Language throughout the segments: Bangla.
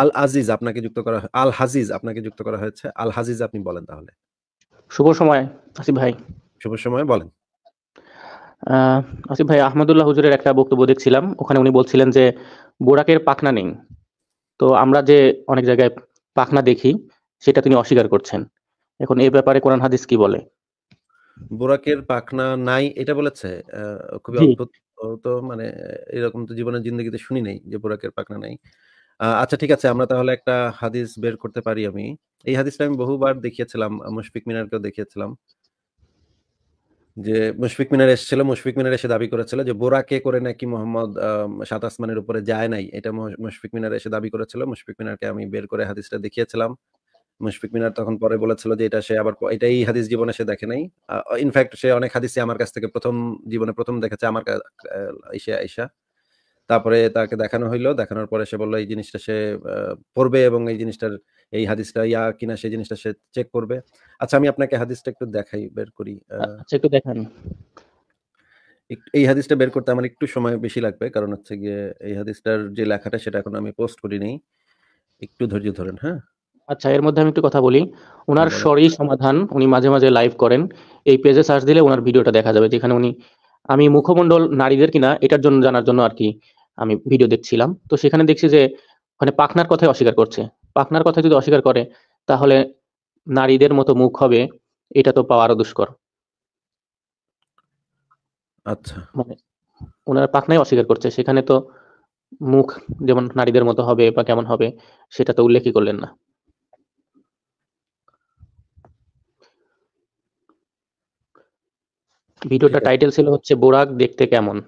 আল আজিজ আপনাকে যুক্ত করা আল হাজিজ আপনাকে যুক্ত করা হয়েছে। আল হাজিজ আপনি বলেন তাহলে। শুভ সময় আসিফ ভাই। শুভ সময়, বলেন। আসিফ ভাই, আহমদুল্লাহ হুজুরের একটা বক্তব্য দেখছিলাম, ওখানে উনি বলছিলেন যে বোরাকের পাখনা নেই। তো আমরা যে অনেক জায়গায় পাখনা দেখি, সেটা তিনি অস্বীকার করছেন। এখন এই ব্যাপারে কোরআন হাদিস কি বলে? বোরাকের পাখনা নাই এটা বলেছে? খুবই জি। অদ্ভুত। তো মানে এরকম তো জীবনের জিন্দগিতে শুনি নাই যে বোরাকের পাখনা নাই। আচ্ছা ঠিক আছে, আমরা তাহলে একটা হাদিস বের করতে পারি আমি। এই হাদিসটা আমি বহুবার দেখিয়েছিলাম, মুশফিক মিনারকেও দেখিয়েছিলাম। যে মুশফিক মিনার এসেছিল, মুশফিক মিনার এসে দাবি করেছিল যে বোরাকে করে নাকি মোহাম্মদ সাত আসমানের উপরে যায় নাই। এটা মুশফিক মিনার এসে দাবি করেছিল। মুশফিক মিনারকে আমি বের করে হাদিসটা দেখিয়েছিলাম। মুশফিক মিনার তখন পরে বলেছিল যে এটা সে আবার এটাই হাদিস জীবনে সে দেখে নাই। ইনফ্যাক্ট সে অনেক হাদিসই আমার কাছ থেকে জীবনে প্রথম দেখেছে আমার আইসা আইসা। তারপরে তাকে দেখানো হইলো। দেখানোর পরে সে বলল এই জিনিসটা সে পড়বে এবং এই জিনিসটার এই হাদিসটা কিনা সেই জিনিসটা সে চেক করবে। আচ্ছা আমি আপনাকে হাদিসটা একটু দেখাই, বের করি। আচ্ছা, একটু দেখান। এই হাদিসটা বের করতে আমার একটু সময় বেশি লাগবে, কারণ হচ্ছে গিয়ে এই হাদিসটার যে লেখাটা সেটা এখন আমি পোস্ট করিনি। একটু ধৈর্য ধরেন, হ্যাঁ? আচ্ছা, এর মধ্যে আমি একটু কথা বলি। হ্যাঁ, উনার বলেন। সরই সমাধান উনি মাঝে মাঝে লাইভ করেন। এই পেজে সার্চ দিলে উনার ভিডিওটা দেখা যাবে, যেখানে উনি, আমি মুখমণ্ডল নারীদের কিনা এটার জন্য জানার জন্য আর কি আমি ভিডিও দেখছিলাম। তো সেখানে দেখছি যে ওখানে পাখনার কথাই অস্বীকার করছে। পাখনার কথা যদি অস্বীকার করে, তাহলে নারীদের মতো মুখ হবে, এটা তো পাওয়া আরো দুষ্কর। আচ্ছা মানে ওনারা পাখনাই অস্বীকার করছে, সেখানে তো মুখ যেমন নারীদের মতো হবে বা কেমন হবে, সেটা তো উল্লেখই করলেন না। ঠিক ভিডিওটা আছে। টাইটেল ছিল হচ্ছে বোরাক দেখতে কেমন।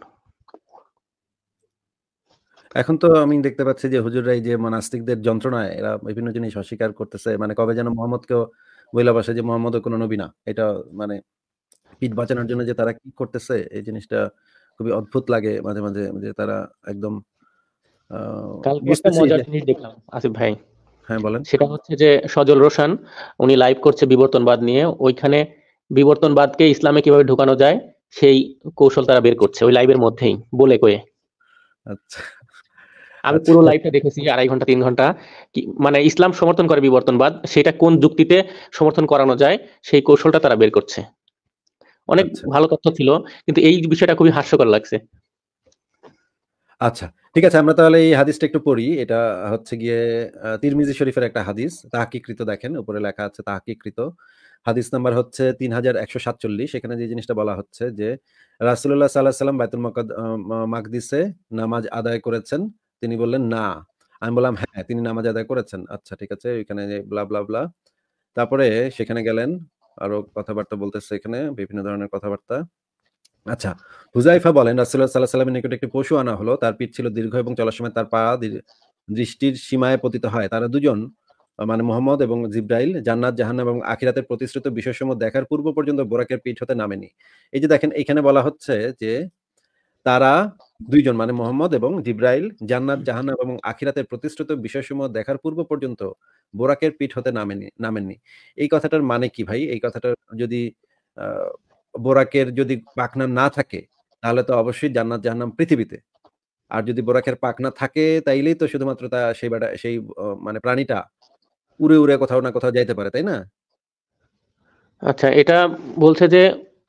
এখন তো আমি দেখতে পাচ্ছি যে হুজুররা এই যে নাস্তিকদের যন্ত্রণায় এরা বিভিন্ন জিনিস অস্বীকার করতেছে। মানে কবে যেন মোহাম্মদকেও বইলা বসে যে মোহাম্মদও কোনো নবী না। এটা মানে পিঠ বাঁচানোর জন্য যে তারা কি করতেছে এই জিনিসটা খুবই অদ্ভুত লাগে মাঝে মাঝে, যে তারা একদম কালকে একটা বুঝতেছি মজার যে। জিনিস দেখলাম আসিফ ভাই। হ্যাঁ বলেন। সেটা হচ্ছে যে সজল রোশন উনি লাইভ করছে বিবর্তনবাদ নিয়ে। ওইখানে বিবর্তনবাদকে ইসলামে কিভাবে ঢুকানো যায় সেই কৌশল তারা বের করছে ওই লাইভের মধ্যেই, বলে কয়ে। আচ্ছা আমি আচ্ছা পুরো লাইভটা দেখেছি, 2.5 ঘন্টা 3 ঘন্টা। মানে ইসলাম সমর্থন করে বিবর্তনবাদ, সেটা কোন যুক্তিতে সমর্থন করানো যায় সেই কৌশলটা তারা বের করছে। অনেক আচ্ছা ভালো তথ্য ছিল, কিন্তু এই বিষয়টা খুবই হাস্যকর লাগছে। আচ্ছা ঠিক আছে, আমরা তাহলে এই হাদিসটা একটু পড়ি। এটা হচ্ছে গিয়ে তিরমিজি শরীফের একটা হাদিস, তাহকিকৃত, দেখেন উপরে লেখা আছে তাহকিকৃত। হাদিস নাম্বার হচ্ছে 3147। এখানে যে জিনিসটা বলা হচ্ছে যে রাসূলুল্লাহ সাল্লাল্লাহু আলাইহি সাল্লাম বাইতুল মাকদিসে নামাজ আদায় করেছেন। তিনি বললেন না। আমি বললাম হ্যাঁ তিনি নামাজ আদায় করেছেন। আচ্ছা ঠিক আছে, এখানে ব্লা ব্লা ব্লা। তারপরে সেখানে গেলেন, আরো কথাবার্তা বলতেছে, এখানে বিভিন্ন ধরনের কথাবার্তা। আচ্ছা, হুযায়ফা বলেন রাসূলুল্লাহ সাল্লাল্লাহু আলাইহি ওয়াসাল্লামের নিকট একটি পশু আনা হলো। তার পিঠ ছিল দীর্ঘ এবং চলার সময় তার পা দৃষ্টির সীমায় পতিত হয়। তারা দুজন মানে মুহাম্মদ এবং জিবরাইল জান্নাত, জাহান্নাম এবং আখিরাতের প্রতিশ্রুত বিষয়সমূহ দেখার পূর্ব পর্যন্ত বোরাকের পিঠ হতে নামেনি। এই যে দেখেন এখানে বলা হচ্ছে যে তারা দুইজন মানে মুহাম্মদ এবং জিবরাইল জান্নাত, জাহান্নাম এবং আখিরাতের প্রতিশ্রুত বিষয়সমূহ দেখার পূর্ব পর্যন্ত বোরাকের পিঠ হতে নামেননি। এই কথাটার মানে কি ভাই? এই কথাটা যদি আ বোরাকের যদি পাখনা না থাকে, তাহলে তো অবশ্যই জান্নাত, জাহান্নাম পৃথিবীতে। আর যদি বোরাকের পাখনা থাকে তাইলেই তো শুধুমাত্র সেই মানে প্রাণীটা উড়ে, উড়ে কোথাও না কোথাও যাইতে পারে, তাই না? আচ্ছা, এটা বলছে যে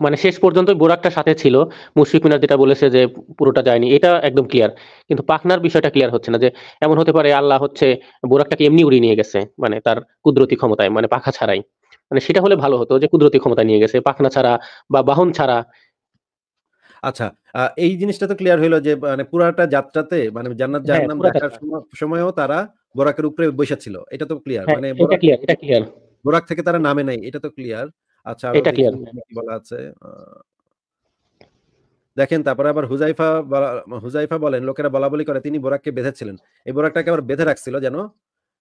মানে শেষ পর্যন্ত বোরাকটা সাথে ছিল। মুশফিক মিনার যেটা বলেছে যে পুরোটা যায়নি, এটা একদম ক্লিয়ার। কিন্তু পাখনার বিষয়টা ক্লিয়ার হচ্ছে না, যে এমন হতে পারে আল্লাহ হচ্ছে বোরাকটাকে এমনি উড়িয়ে নিয়ে গেছে, মানে তার কুদরতি ক্ষমতায়, মানে পাখা ছাড়াই। মানে সেটা হলে ভালো হতো, যে কুদরতি ক্ষমতা নিয়ে গেছে পাখনা ছাড়া বা বাহন ছাড়া। আচ্ছা, এই জিনিসটা তো ক্লিয়ার হইলো যে মানে পুরাটা যাত্রাতে মানে জান্নাত হ্যাঁ, জাহান্নাম পুরা দেখার যাত্রা। সময়ও তারা বোরাকের উপরে বইসা ছিল। এটা তো ক্লিয়ার। হ্যাঁ, মানে এটা ক্লিয়ার, এটা ক্লিয়ার। বোরাক থেকে তারা নামে নাই। এটা তো ক্লিয়ার। আচ্ছা আরো এটা দেখি ক্লিয়ার। কি বলা আছে। আ দেখেন তারপরে আবার হুযায়ফা বলেন লোকেরা বলাবলি করে তিনি বোরাককে বেঁধেছিলেন। এই বোরাকটাকে আবার বেঁধে রাখছিল যেন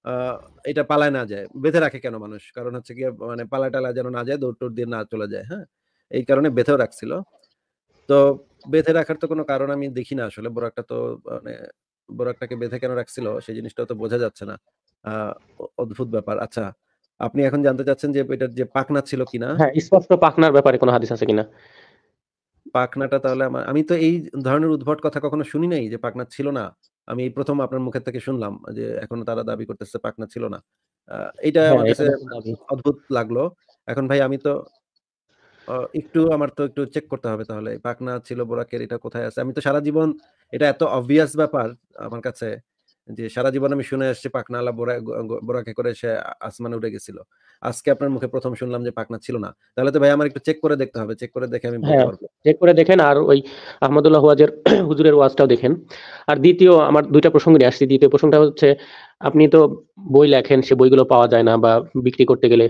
আ এটা পালায় না যায়। বেঁধে রাখে কেন মানুষ? কারণ হচ্ছে গিয়ে মানে পালায়-টালায় যেন না যায়, দৌড়-টৌড় দিয়ে না চলে যায়, হ্যাঁ? এই কারণে বেঁধেও রাখছিল। তো বেঁধে রাখার তো কোনো কারণ আমি দেখি না আসলে। বোরাকটা তো মানে বোরাকটাকে বেঁধে কেন রাখছিল সেই জিনিসটাও তো বোঝা যাচ্ছে না। আ অদ্ভুত ব্যাপার। আচ্ছা, আপনি এখন জানতে চাচ্ছেন যে এটার যে পাখনা ছিল কিনা? হ্যাঁ, স্পষ্ট পাখনার ব্যাপারে কোনো হাদিস আছে কিনা। পাখনাটা তাহলে আমি তো এই ধরনের উদ্ভট কথা কখনো শুনি নাই যে পাখনা ছিল না। আমি প্রথম আপনার মুখের থেকে শুনলাম যে এখনো তারা দাবি করতেছে পাকনা ছিল না। এইটা হ্যাঁ, আমার এটা কাছে নতুন দাবি। অদ্ভুত লাগলো। এখন ভাই আমি তো আমার তো একটু চেক করতে হবে তাহলে। পাকনা ছিল বোরাকের, এটা কোথায় আছে? আমি তো সারা জীবন, এটা এত obvious ব্যাপার আমার কাছে যে সারা জীবন আমি শুনে আসছি পাকনাওয়ালা বোরাকে করে সে আসমানে উঠে গেছিল। আজকে আপনার মুখে প্রথম শুনলাম যে পাকনা ছিল না। তাহলে তো ভাই আমার একটু চেক করে দেখতে হবে। চেক করে দেখে আমি বলতে হ্যাঁ, পারবো। চেক করে দেখেন আর ওই আহমদুল্লাহ ওয়াজের হুজুরের ওয়াজটাও দেখেন। আর দ্বিতীয় আমার ২ টা প্রসঙ্গ নিয়ে আসছি। দ্বিতীয় প্রসঙ্গটা হচ্ছে আপনি তো বই লেখেন, সে বইগুলো পাওয়া যায় না বা বিক্রি করতে গেলে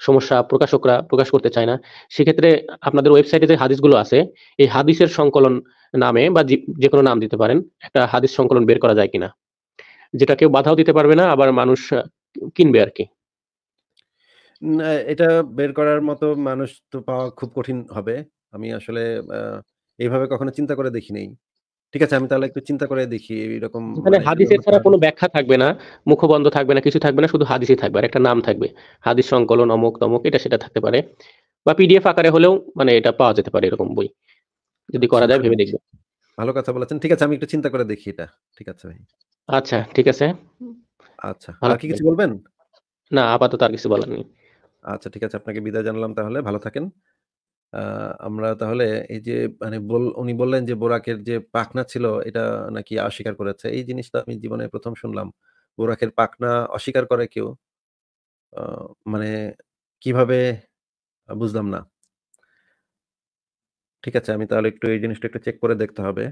সমস্যা, প্রকাশকরা প্রকাশ করতে চায় না। সেক্ষেত্রে আপনাদের ওয়েবসাইটে যে হাদিসগুলো আছে, এই হাদিসের সংকলন নামে বা যেকোনো নাম দিতে পারেন, একটা হাদিস সংকলন বের করা যায় কিনা? যেটা কেউ বাধাও দিতে পারবে না, আবার মানুষ কিনবে আরকি। না, এটা বের করার মতো মানুষ তো পাওয়া খুব কঠিন হবে। আমি আসলে আ এইভাবে কখনো চিন্তা করে দেখি নাই। ঠিক আছে, আমি তাহলে একটু চিন্তা করে দেখি এরকম যেখানে মানে হাদিসের কিভাবে ছাড়া করা কোনো যায়। ব্যাখ্যা থাকবে না, মুখবন্ধ থাকবে না, কিছু থাকবে না, শুধু হাদিসই থাকবে। আর একটা নাম থাকবে। হাদিস সংকলন অমুক তমুক, এটা সেটা থাকতে পারে। বা পিডিএফ আকারে হলেও মানে এটা পাওয়া যেতে পারে এরকম বই। যদি আচ্ছা, করা যায় ভালো। ভেবে দেখবেন। ভালো কথা বলেছেন। ঠিক আছে, আমি একটু চিন্তা করে দেখি এটা। ঠিক আছে ভাই। আচ্ছা, ঠিক আছে। আচ্ছা। ভালো আর কি থাকবেন। কিছু বলবেন? না, আপাতত আর কিছু বলার নেই। আচ্ছা, ঠিক আছে। আপনাকে বিদায় জানালাম তাহলে। ভালো থাকেন। আ আমরা তাহলে এই যে মানে উনি বললেন যে বোরাকের যে পাখনা ছিল এটা নাকি অস্বীকার করেছে। এই জিনিসটা আমি জীবনে ১ম শুনলাম। বোরাকের পাখনা অস্বীকার করে কেউ। আ মানে কিভাবে বুঝলাম না। ঠিক আছে, আমি তাহলে একটু এই জিনিসটা একটু চেক করে দেখতে হবে।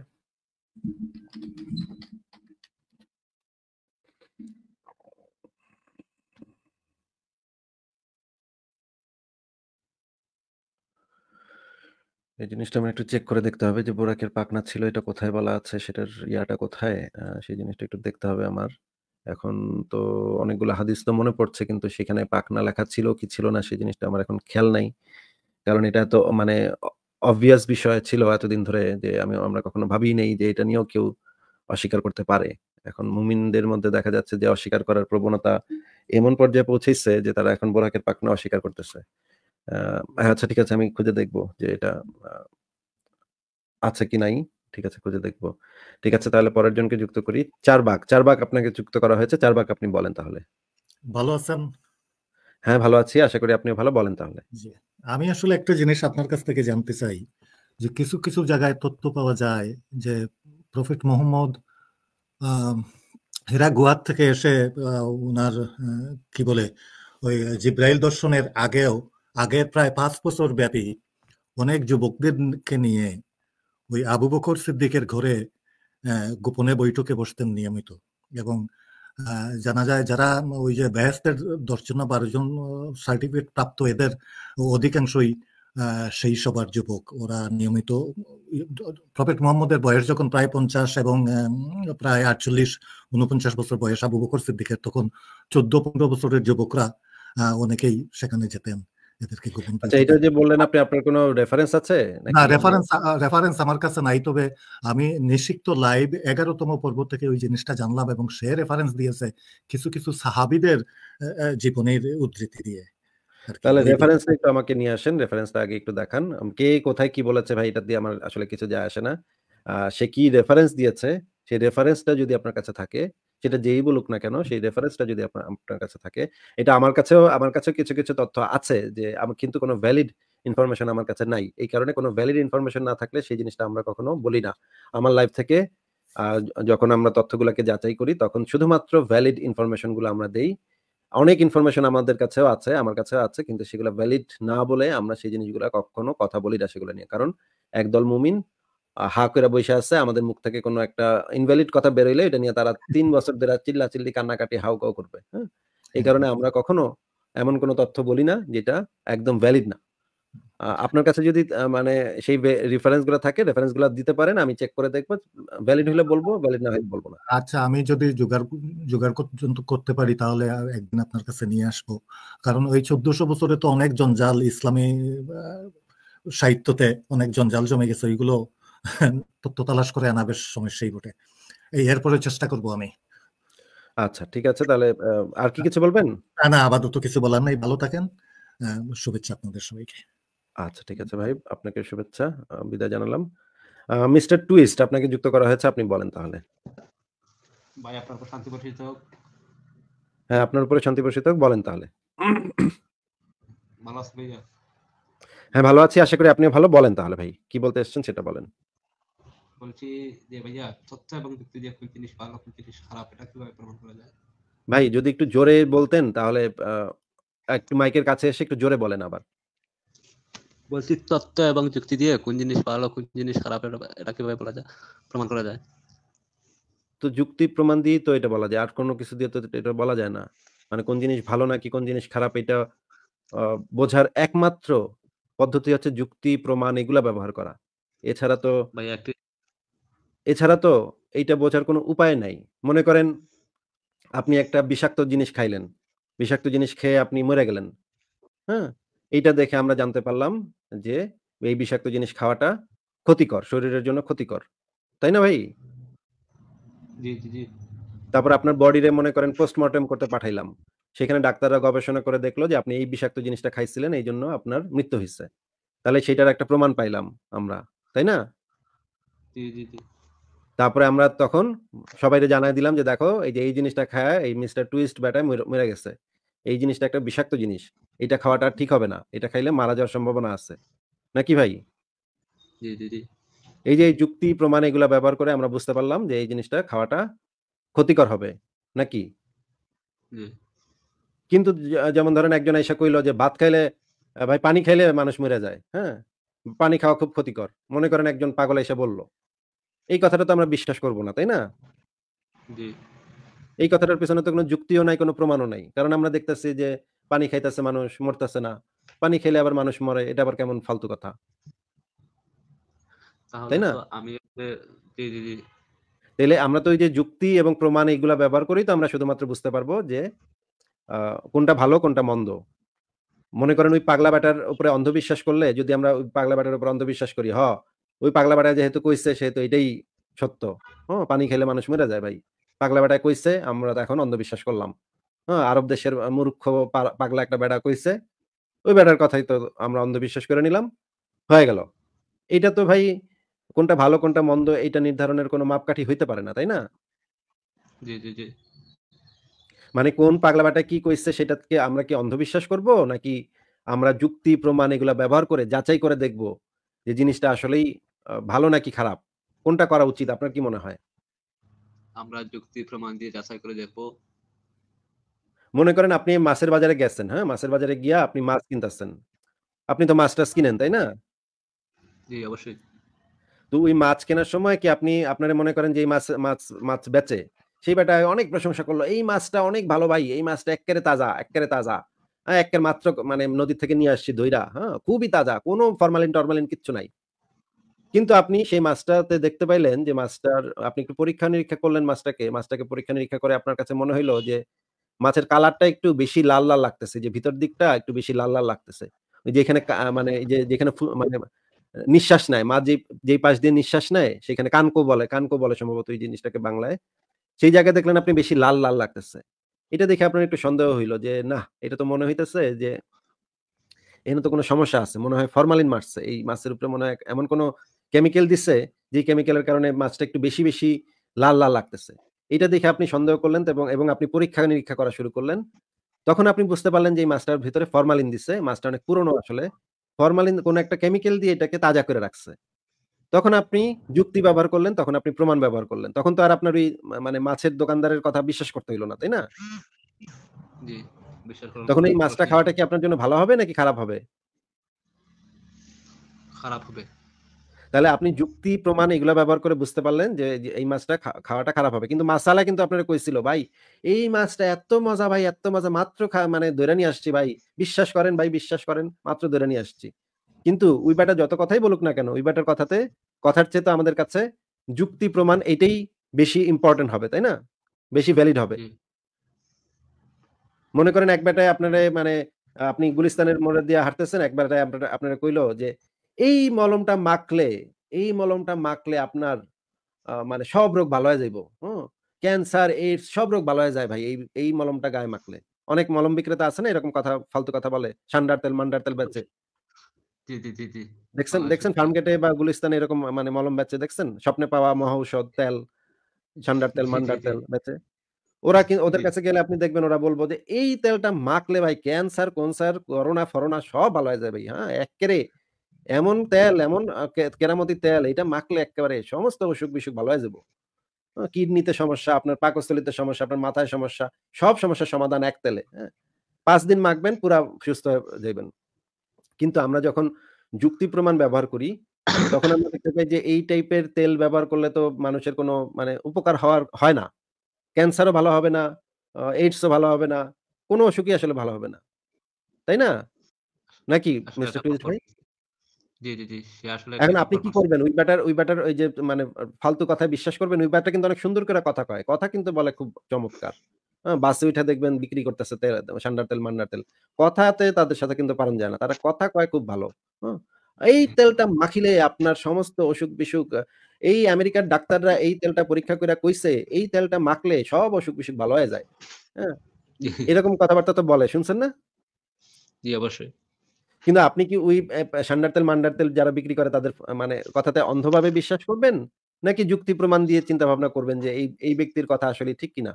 এই জিনিসটা আমার একটু চেক করে দেখতে হবে যে বোরাকের পাখনা ছিল এটা কোথায় বলা আছে, সেটার ইয়াটা কোথায়? সেই জিনিসটা একটু দেখতে হবে আমার। এখন তো অনেকগুলো হাদিস তো মনে পড়ছে কিন্তু সেখানে পাখনা লেখা ছিল কি ছিল না সেই জিনিসটা আমার এখন খেয়াল নাই। কারণ এটা তো মানে obvious বিষয় ছিল এতদিন ধরে যে আমরা কখনো ভাবিই নাই যে এটা নিয়েও কেউ অস্বীকার করতে পারে। এখন মুমিনদের মধ্যে দেখা যাচ্ছে যে অস্বীকার করার প্রবণতা এমন পর্যায়ে পৌঁছেছে যে তারা এখন বোরাকের পাখনা অস্বীকার করতেছে। আ আচ্ছা, ঠিক আছে, আমি খুঁজে দেখব যে এটা আ আছে কি নাই। ঠিক আছে, খুঁজে দেখব। ঠিক আছে, তাহলে পরের জনকে যুক্ত করি। ৪ ভাগ। ৪ ভাগ আপনাকে যুক্ত করা হয়েছে। ৪ ভাগ আপনি বলেন তাহলে। ভালো আছেন? হ্যাঁ, ভালো আছি। আশা করি আপনিও ভালো। বলেন তাহলে। জি। আমি আসলে একটা জিনিস আপনার কাছ থেকে জানতে চাই যে কিছু কিছু জায়গায় তথ্য পাওয়া যায় যে প্রফেট মোহাম্মদ আহ, হেরা গুহার থেকে এসে ওনার কি বলে ওই জিব্রাইল দর্শনের আগে প্রায় 5 বছর ব্যাপী অনেক যুবকদেরকে নিয়ে ওই আবু বকর সিদ্দিকের ঘরে গোপনে বৈঠকে বসতেন নিয়মিত এবং জানা যায় যারা ওই যে বেহেস্তের 10 জন না 12 জন সার্টিফিকেট প্রাপ্ত এদের অধিকাংশই সেই সবার যুবক। ওরা নিয়মিত প্রফেট মোহাম্মদের বয়স যখন প্রায় 50 এবং প্রায় 48-49 বছর বয়স আবু বকর সিদ্দিকের, তখন 14-15 বছরের যুবকরা অনেকেই সেখানে যেতেন এদেরকে গোপন আচ্ছা, বৈঠকে। এটা যে বললেন আপনি, আপনার কোনো রেফারেন্স আছে? না, নাকি আমি রেফারেন্স আমার কাছে নাই, তবে আমি নিষিক্ত লাইভ 11তম পর্ব থেকে ওই জিনিসটা জানলাম এবং সে রেফারেন্স দিয়েছে কিছু কিছু সাহাবীদের জীবনের উদ্ধৃতি দিয়ে আর কি তাহলে ওই রেফারেন্সটা একটু আমাকে নিয়ে আসেন। রেফারেন্সটা আগে একটু দেখান। কে কোথায় কি বলেছে ভাই এটা দিয়ে আমার আসলে কিছু যায় আসে না। সে কি রেফারেন্স দিয়েছে, সেই রেফারেন্সটা যদি আপনার কাছে থাকে, সেটা যেই বলুক না কেন, সেই রেফারেন্সটা যদি আপনার কাছে থাকে, এটা আমার কাছেও কিছু কিছু তথ্য আছে যে আমার কিন্তু কোনো ভ্যালিড ইনফরমেশন আমার কাছে নাই। এই কারণে কোনো ভ্যালিড ইনফরমেশন না থাকলে সেই জিনিসটা আমরা কখনো বলি না। আমার লাইফ থেকে আ যখন আমরা তথ্যগুলাকে যাচাই করি তখন শুধুমাত্র ভ্যালিড ইনফরমেশন গুলো আমরা দেই। অনেক ইনফরমেশন আমাদের কাছেও আছে, আমার কাছেও আছে। কিন্তু সেগুলা ভ্যালিড না বলে আমরা সেই জিনিসগুলা কখনো কথা বলি না সেগুলা নিয়ে। কারণ একদল মুমিন হা কইরা বইসা আছে। আমাদের মুখ থেকে কোনো একটা ইনভ্যালিড কথা বের হইলে এটা নিয়ে তারা ৩ বছর ধরে চিল্লাচিল্লি, কান্নাকাটি, হাউকাউ করবে। হ্যাঁ? এই কারণে আমরা কখনো এমন কোনো তথ্য বলি না যেটা একদম ভ্যালিড না। আপনার কাছে যদি মানে সেই রেফারেন্স গুলা থাকে, রেফারেন্স গুলা দিতে পারেন। আমি চেক করে দেখব। ভ্যালিড হইলে বলব, ভ্যালিড না হইলে বলব না। আচ্ছা, আমি যদি জোগাড় পর্যন্ত করতে পারি তাহলে একদিন আপনার কাছে নিয়ে আসবো। কারণ ওই 1400 বছরে তো অনেক জঞ্জাল, ইসলামী সাহিত্যতে অনেক জঞ্জাল জমে গেছে, ওইগুলো তথ্য তালাশ করে আনা বেশ সমস্যাই বটে। এরপরে চেষ্টা করব আমি। আচ্ছা, ঠিক আছে, তাহলে আর কি কিছু বলবেন? না, আপাতত কিছু বলার নাই। ভালো থাকেন। শুভেচ্ছা আপনাদের সবাইকে। আচ্ছা, ঠিক আছে ভাই। আপনাকে শুভেচ্ছা। বিদায় জানালাম। মিস্টার টুইস্ট আপনাকে যুক্ত করা হয়েছে। আপনি বলেন তাহলে। ভাই আপনার উপর শান্তি বর্ষিত হোক। হ্যাঁ, আপনার উপরে শান্তি বর্ষিত হোক। বলেন তাহলে। ভালো আছে ভাইয়া? হ্যাঁ, ভালো আছি। আশা করি আপনিও ভালো। বলেন তাহলে ভাই। কি বলতে এসেছেন সেটা বলেন। বলছি যে ভাইয়া, তথ্য এবং যুক্তি দিয়ে কোন জিনিস ভালো কোন জিনিস খারাপ এটা কিভাবে প্রমাণ করা যায়? ভাই যদি একটু জোরে বলতেন তাহলে একটু মাইকের কাছে এসে একটু জোরে বলেন আবার। বলছি তথ্য এবং যুক্তি দিয়ে কোন জিনিস ভালো কোন জিনিস খারাপ এটা কিভাবে বলা যায়, প্রমাণ করা যায়? তো যুক্তি প্রমাণ দিয়েই তো এটা বলা যায়। আর কোনো কিছু দিয়ে তো এটা বলা যায় না। মানে কোন জিনিস ভালো নাকি কোন জিনিস খারাপ এটা বোঝার একমাত্র পদ্ধতি হচ্ছে যুক্তি, প্রমাণ এগুলা ব্যবহার করা। এছাড়া তো ভাইয়া একটি এছাড়া তো এইটা বোঝার কোনো উপায় নাই। মনে করেন আপনি একটা বিষাক্ত জিনিস খাইলেন। বিষাক্ত জিনিস খেয়ে আপনি মরে গেলেন। হ্যাঁ? এইটা দেখে আমরা জানতে পারলাম যে এই বিষাক্ত জিনিস খাওয়াটা ক্ষতিকর, শরীরের জন্য ক্ষতিকর। তাই না ভাই? জি জি জি তারপর আপনার বডিরে মনে করেন পোস্টমর্টেম করতে পাঠাইলাম। সেখানে ডাক্তাররা গবেষণা করে দেখলো যে আপনি এই বিষাক্ত জিনিসটা খাইছিলেন, এইজন্য আপনার মৃত্যু হইছে। তাহলে সেটার একটা প্রমাণ পাইলাম আমরা। তাই না? জি জি জি তারপরে আমরা তখন সবাইরে জানায় দিলাম যে, "দেখো এই যে এই জিনিসটা খায়া এই মিস্টার টুইস্ট ব্যাটায় মইরা গেছে। এই জিনিসটা একটা বিষাক্ত জিনিস। এটা খাওয়াটা ঠিক হবে না। এটা খাইলে মারা যাওয়ার সম্ভাবনা আছে।" নাকি ভাই? জি জি জি এই যে এই যুক্তি, প্রমাণ এগুলা ব্যবহার করে আমরা বুঝতে পারলাম যে এই জিনিসটা খাওয়াটা ক্ষতিকর হবে। নাকি? জি কিন্তু যেমন ধরেন একজন আইসা কইলো যে ভাত খাইলে ভাই পানি খাইলে মানুষ মইরা যায়। হ্যাঁ? পানি খাওয়া খুব ক্ষতিকর। মনে করেন একজন পাগল আইসা বলল। এই কথাটা তো আমরা বিশ্বাস করব না, তাই না? জি এই কথাটার পেছনে তো কোনো যুক্তিও নাই, কোনো প্রমাণও নাই। কারণ আমরা দেখতেছি যে পানি খাইতেছে মানুষ, মরতেছে না। পানি খাইলে আবার মানুষ মরে। এটা আবার কেমন ফালতু কথা। তাহলে তাই না? তো আমি জি জি জি তাইলে আমরা তো ওই যে যুক্তি এবং প্রমাণ এগুলা ব্যবহার করেই তো আমরা শুধুমাত্র বুঝতে পারবো যে আ কোনটা ভালো, কোনটা মন্দ। মনে করেন ওই পাগলা ব্যাটার উপরে অন্ধবিশ্বাস করলে যদি আমরা ওই পাগলা ব্যাটার উপর অন্ধবিশ্বাস করি, ওই পাগলা ব্যাটা যেহেতু কইছে সেহেতু এটাই সত্য। পানি খেলে মানুষ মইরা যায় ভাই। পাগলা ব্যাটা কইছে আমরা তো এখন অন্ধবিশ্বাস করলাম। আরব দেশের মূর্খ পাগলা একটা ব্যাটা কইছে, ওই ব্যাটার কথাই তো আমরা অন্ধবিশ্বাস করে নিলাম। হয়ে গেল। এইটা তো ভাই কোনটা ভালো কোনটা মন্দ এইটা নির্ধারণের কোনো মাপকাঠি হইতে পারে না, তাই না? জি জি জি মানে কোন পাগলা ব্যাটা কি কইছে সেটাকে আমরা কি অন্ধবিশ্বাস করব? নাকি আমরা যুক্তি প্রমাণ এগুলা ব্যবহার করে যাচাই করে দেখব যে জিনিসটা আসলেই ভালো নাকি খারাপ? কোনটা করা উচিত আপনার কি মনে হয়? আমরা যুক্তি প্রমাণ দিয়ে যাচাই করে দেখবো। মনে করেন আপনি মাছের বাজারে গেছেন, হ্যাঁ? মাছের বাজারে গিয়া আপনি মাছ কিনতেছেন। আপনি তো মাছ-টাছ কিনেন, তাই না? জি অবশ্যই। তো ওই মাছ কেনার সময় কি আপনি আপনারা মনে করেন যে এই মাছ বেচে, সেই বেটা অনেক প্রশংসা করল। "এই মাছটা অনেক ভালো ভাই। এই মাছটা এক্কেরে তাজা, এক্কেরে তাজা। এক্কের মাত্র মানে নদী থেকে নিয়ে আসছি ধইরা, হ্যাঁ? খুবই তাজা। কোনো ফরমালিন-টরমালিন কিচ্ছু নাই।" কিন্তু আপনি সেই মাছটাতে দেখতে পাইলেন যে মাছটার আপনি একটু পরীক্ষা-নিরীক্ষা করলেন মাছটাকে পরীক্ষা-নিরীক্ষা করে আপনার কাছে মনে হইল যে মাছের কালারটা একটু বেশি লাল, লাল লাগতেছে। যে ভিতর দিকটা একটু বেশি লাল, লাল লাগতেছে। ওই যে এখানে মানে এই যে যেখানে মানে নিঃশ্বাস নেয়, মাছ যেই পাশ দিয়ে নিঃশ্বাস নেয় সেখানে কানকো বলে সম্ভবত এই জিনিসটাকে বাংলায়। সেই জায়গায় দেখলেন আপনি বেশি লাল, লাল লাগতেছে। এটা দেখে আপনার একটু সন্দেহ হইল যে নাহ, এটা তো মনে হইতেছে যে এখানে তো কোনো সমস্যা আছে। মনে হয় ফরমালিন মারছে। এই মাছের উপরে মনে হয় এমন কোনো কেমিক্যাল দিছে, যে কেমিক্যালের কারণে মাছটা একটু বেশি, বেশি লাল, লাল লাগতেছে। এটা দেখে আপনি সন্দেহ করলেন এবং আপনি পরীক্ষা-নিরীক্ষা করা শুরু করলেন। তখন আপনি বুঝতে পারলেন যে এই মাছটার ভেতরে ফরমালিন দিছে। মাছটা অনেক পুরনো আসলে। ফরমালিন কোন একটা কেমিক্যাল দিয়ে এটাকে তাজা করে রাখছে। তখন আপনি যুক্তি ব্যবহার করলেন, তখন আপনি প্রমাণ ব্যবহার করলেন। তখন তো আর আপনার ওই মানে মাছের দোকানদারের কথা বিশ্বাস করতে হইল না, তাই না? জি বিশ্বাস করার তখন কোনো এই মাছটা প্রশ্নই আসে খাওয়াটা না। কি আপনার জন্য ভালো হবে নাকি খারাপ হবে? খারাপ হবে। তাহলে আপনি যুক্তি, প্রমাণ এগুলা ব্যবহার করে বুঝতে পারলেন যে এই মাছটা খাওয়াটা খারাপ হবে। কিন্তু মাছআলা কিন্তু আপনারে কইছিল, "ভাই, এই মাছটা এত মজা ভাই, এত মজা মাত্র মানে ধইরা নিয়ে আসছি ভাই। বিশ্বাস করেন ভাই, বিশ্বাস করেন। মাত্র ধইরা নিয়ে আসছি।" কিন্তু ওই বেটা যত কথাই বলুক না কেন, ওই বেটার কথার চেয়ে তো আমাদের কাছে যুক্তি, প্রমাণ এটাই বেশি ইম্পোর্টেন্ট হবে, তাই না? বেশি ভ্যালিড হবে। জি মনে করেন এক বেটায় আপনারে মানে আপনি গুলিস্তানের মোড় দিয়ে হাঁটতেছেন, এক বেটায় আপনারে কইলো যে, এই মলমটা মাখলে আপনার মানে সব রোগ ভালো হয়ে যাইব। হুম? ক্যান্সার, এইডস সব রোগ ভালো হয়ে যায় ভাই এই মলমটা গায়ে মাখলে। অনেক মলম বিক্রেতা আছে না এরকম ফালতু কথা বলে। সান্ডার তেল, মান্ডার তেল বেচে। জি জি জি জি দেখছেন শুনছি। ফার্মগেটে বা গুলিস্তানে এরকম মানে মলম বেচে দেখছেন? স্বপ্নে পাওয়া মহৌষধ তেল। সান্ডার তেল, জি জি মান্ডার জি তেল বেচে। ওরা ওদের জি কাছে গেলে আপনি দেখবেন ওরা বলবো যে, "এই তেলটা মাখলে ভাই ক্যান্সার, করোনা-ফরোনা সব ভালো হয়ে যায় ভাই। হ্যাঁ? এক্কেরে এমন তেল, এমন কেরামতি তেল এটা মাখলে এক্কেবারে সমস্ত অসুখ-বিসুখ ভালো হয়ে যাবো। কিডনিতে সমস্যা, আপনার পাকস্থলীতে সমস্যা, আপনার মাথায় সমস্যা, সব সমস্যার সমাধান এক তেলে। হ্যাঁ? ৫ দিন মাখবেন পুরা সুস্থ হয়ে যাইবেন।" কিন্তু আমরা যখন যুক্তি প্রমাণ ব্যবহার করি, তখন আমরা দেখতে পাই যে এই টাইপের তেল ব্যবহার করলে তো মানুষের কোনো মানে উপকার হয় না। ক্যান্সারও ভালো হবে না, এইডসও ভালো হবে না। কোনো অসুখই আসলে ভালো হবে না। তাই না? নাকি আসলে মিস্টার এটা টুইস্ট প্রপার। ভাই? জি জি জি সে আসলে একটা এখন আপনি প্রপার কি পারসন। করবেন? ওই ব্যাটার ওই যে মানে ফালতু কথায় বিশ্বাস করবেন? ওই ব্যাটা কিন্তু অনেক সুন্দর করে কথা কয়। কথা কিন্তু বলে খুব চমৎকার। বাসে উইঠা দেখবেন বিক্রি করতেছে সান্ডার তেল, মান্ডার তেল। কথাতে তাদের সাথে কিন্তু পারন যায় না। তারা কথা কয় খুব ভালো। হুম? এই তেলটা মাখিলে আপনার সমস্ত অসুখ-বিসুখ এই আমেরিকার ডাক্তাররা এই তেলটা পরীক্ষা কইরা কইছে, এই তেলটা মাখলে সব অসুখ-বিসুখ ভালো হয়ে যায়। হ্যাঁ? জি এরকম কথাবার্তা তো বলে, শুনছেন না? জি অবশ্যই। কিন্তু আপনি কি ওই সান্ডার তেল, মান্ডার তেল যারা বিক্রি করে তাদের মানে কথাতে অন্ধভাবে বিশ্বাস করবেন? নাকি যুক্তি প্রমাণ দিয়ে চিন্তা ভাবনা করবেন যে এই ব্যক্তির কথা আসলেই ঠিক কিনা?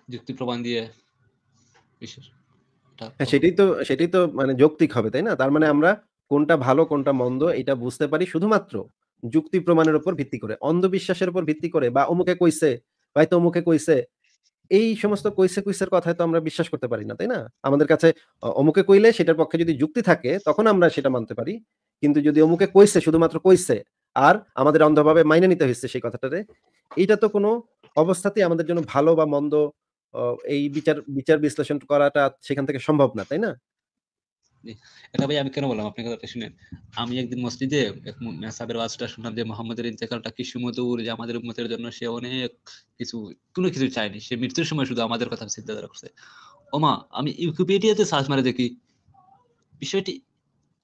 যুক্তি প্রমাণ দিয়ে বিশেষ এটা হ্যাঁ, করব। সেটাই তো মানে যৌক্তিক হবে, তাই না? তার মানে আমরা কোনটা ভালো, কোনটা মন্দ এটা বুঝতে পারি শুধুমাত্র যুক্তি প্রমাণের উপর ভিত্তি করে। অন্ধবিশ্বাসের উপর ভিত্তি করে বা অমুকে কইছে, ভাই তো অমুকে কইছে এই সমস্ত কইসের কথায় তো আমরা বিশ্বাস করতে পারি না, তাই না? আমাদের কাছে অমুকে কইলে সেটার পক্ষে যদি যুক্তি থাকে তখন আমরা সেটা মানতে পারি। কিন্তু যদি অমুকে কইছে শুধুমাত্র কইছে আর আমাদের অন্ধভাবে মাইনে নিতে হইছে সেই কথাটারে, এইটা তো কোনো অবস্থাতেই আমাদের জন্য ভালো বা মন্দ অ এই বিচার বিশ্লেষণ করাটা সেখান থেকে সম্ভব না, তাই না? জি। এটা ভাই আমি কেন বললাম আপনি কথাটা শুনেন। আমি একদিন মসজিদে এক মেসাবের ওয়াজটা শুনলাম যে মোহাম্মদের ইন্তেকালটা কি সুমধুর যে আমাদের উম্মতের জন্য সে অনেক কিছু কোনো কিছু চায়নি। সে মৃত্যুর সময় শুধু আমাদের কথা চিন্তা করছে। ওমা আমি উইকিপিডিয়াতে সার্চ মারে দেখি বিষয়টি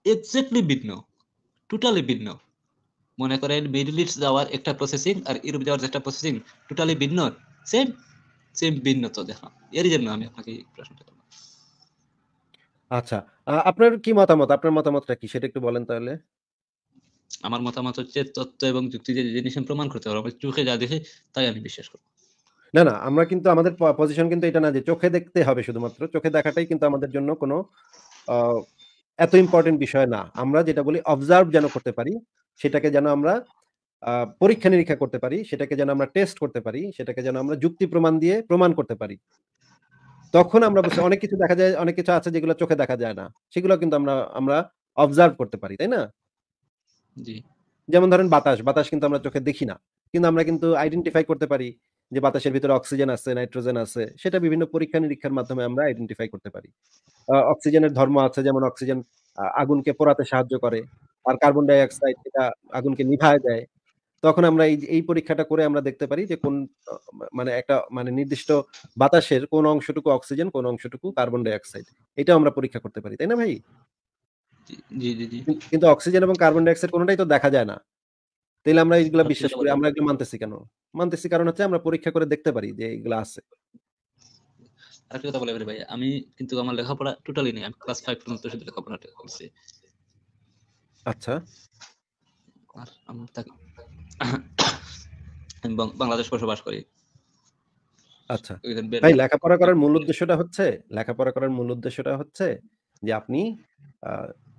এক্সাক্টলি ভিন্ন। টোটালি ভিন্ন। মনে করেন মিডল ইস্ট যাওয়ার একটা প্রসেসিং আর ইউরোপ যাওয়ার যে একটা প্রসেসিং টোটালি ভিন্ন। সেম সেম ভিন্ন তো দেখলাম। এরই জন্য আমি আপনাকে এই প্রশ্নটা করলাম। আচ্ছা। আপনার কি মতামত? আপনার মতামতটা কি সেটা একটু বলেন তাহলে? আমার মতামত হচ্ছে তত্ত্ব এবং যুক্তি দিয়ে যে জিনিস আমি প্রমাণ করতে পারবো। আমি চোখে যা দেখি তাই আমি বিশ্বাস করব। না, আমরা কিন্তু আমাদের পজিশন কিন্তু এটা না যে চোখে দেখতে হবে শুধুমাত্র। চোখে দেখাটাই কিন্তু আমাদের জন্য কোনো আ এত ইম্পোর্টেন্ট বিষয় না। আমরা যেটা বলি অবজার্ভ যেন করতে পারি, সেটাকে যেন আমরা আ পরীক্ষা-নিরীক্ষা করতে পারি, সেটাকে যেন আমরা টেস্ট করতে পারি, সেটাকে যেন আমরা যুক্তি প্রমাণ দিয়ে প্রমাণ করতে পারি। তখন আমরা অনেক কিছু দেখা যায়, অনেক কিছু আছে যেগুলো চোখে দেখা যায় না। সেগুলো কিন্তু আমরা অবজার্ভ করতে পারি, তাই না? জি, যেমন ধরেন বাতাস কিন্তু আমরা চোখে দেখি না। কিন্তু আমরা কিন্তু আইডেন্টিফাই করতে পারি যে বাতাসের ভিতরে অক্সিজেন আছে, নাইট্রোজেন আছে। সেটা বিভিন্ন পরীক্ষা-নিরীক্ষার মাধ্যমে আমরা আইডেন্টিফাই করতে পারি। অক্সিজেনের ধর্ম আছে যেমন অক্সিজেন আগুনকে পোড়াতে সাহায্য করে। আর কার্বন ডাই অক্সাইড সেটা আগুনকে নিভায়ে দেয়। তখন আমরা এই পরীক্ষাটা করে আমরা দেখতে পারি যে কোন অ মানে একটা মানে নির্দিষ্ট বাতাসের কোন অংশটুকু অক্সিজেন, কোন অংশটুকু কার্বন ডাই অক্সাইড। এটাও আমরা পরীক্ষা করতে পারি। তাই না ভাই? জি, জি, জি, জি। কিন্তু অক্সিজেন এবং কার্বন ডাই অক্সাইড কোনটাই তো দেখা যায় না। তাইলে আমরা এগুলা সত্যি বিশ্বাস কথা করি। বললেন। আমরা এগুলো মানতেছি কেন? মানতেছি কারণ হচ্ছে আমরা পরীক্ষা করে দেখতে পারি যে এগুলা আছে। আরেকটা কথা বলে ফেলি ভাই। আমি কিন্তু আমার লেখাপড়া টোটালি নেই। আমি ক্লাস 5 পর্যন্ত শুধু লেখাপড়াটা করছি। আচ্ছা, আর আমার থাকি আমি বাংলাদেশ বসবাস করি। আচ্ছা। ওইখানে ভাই লেখাপড়া করার মূল উদ্দেশ্যটা হচ্ছে যে আপনি আ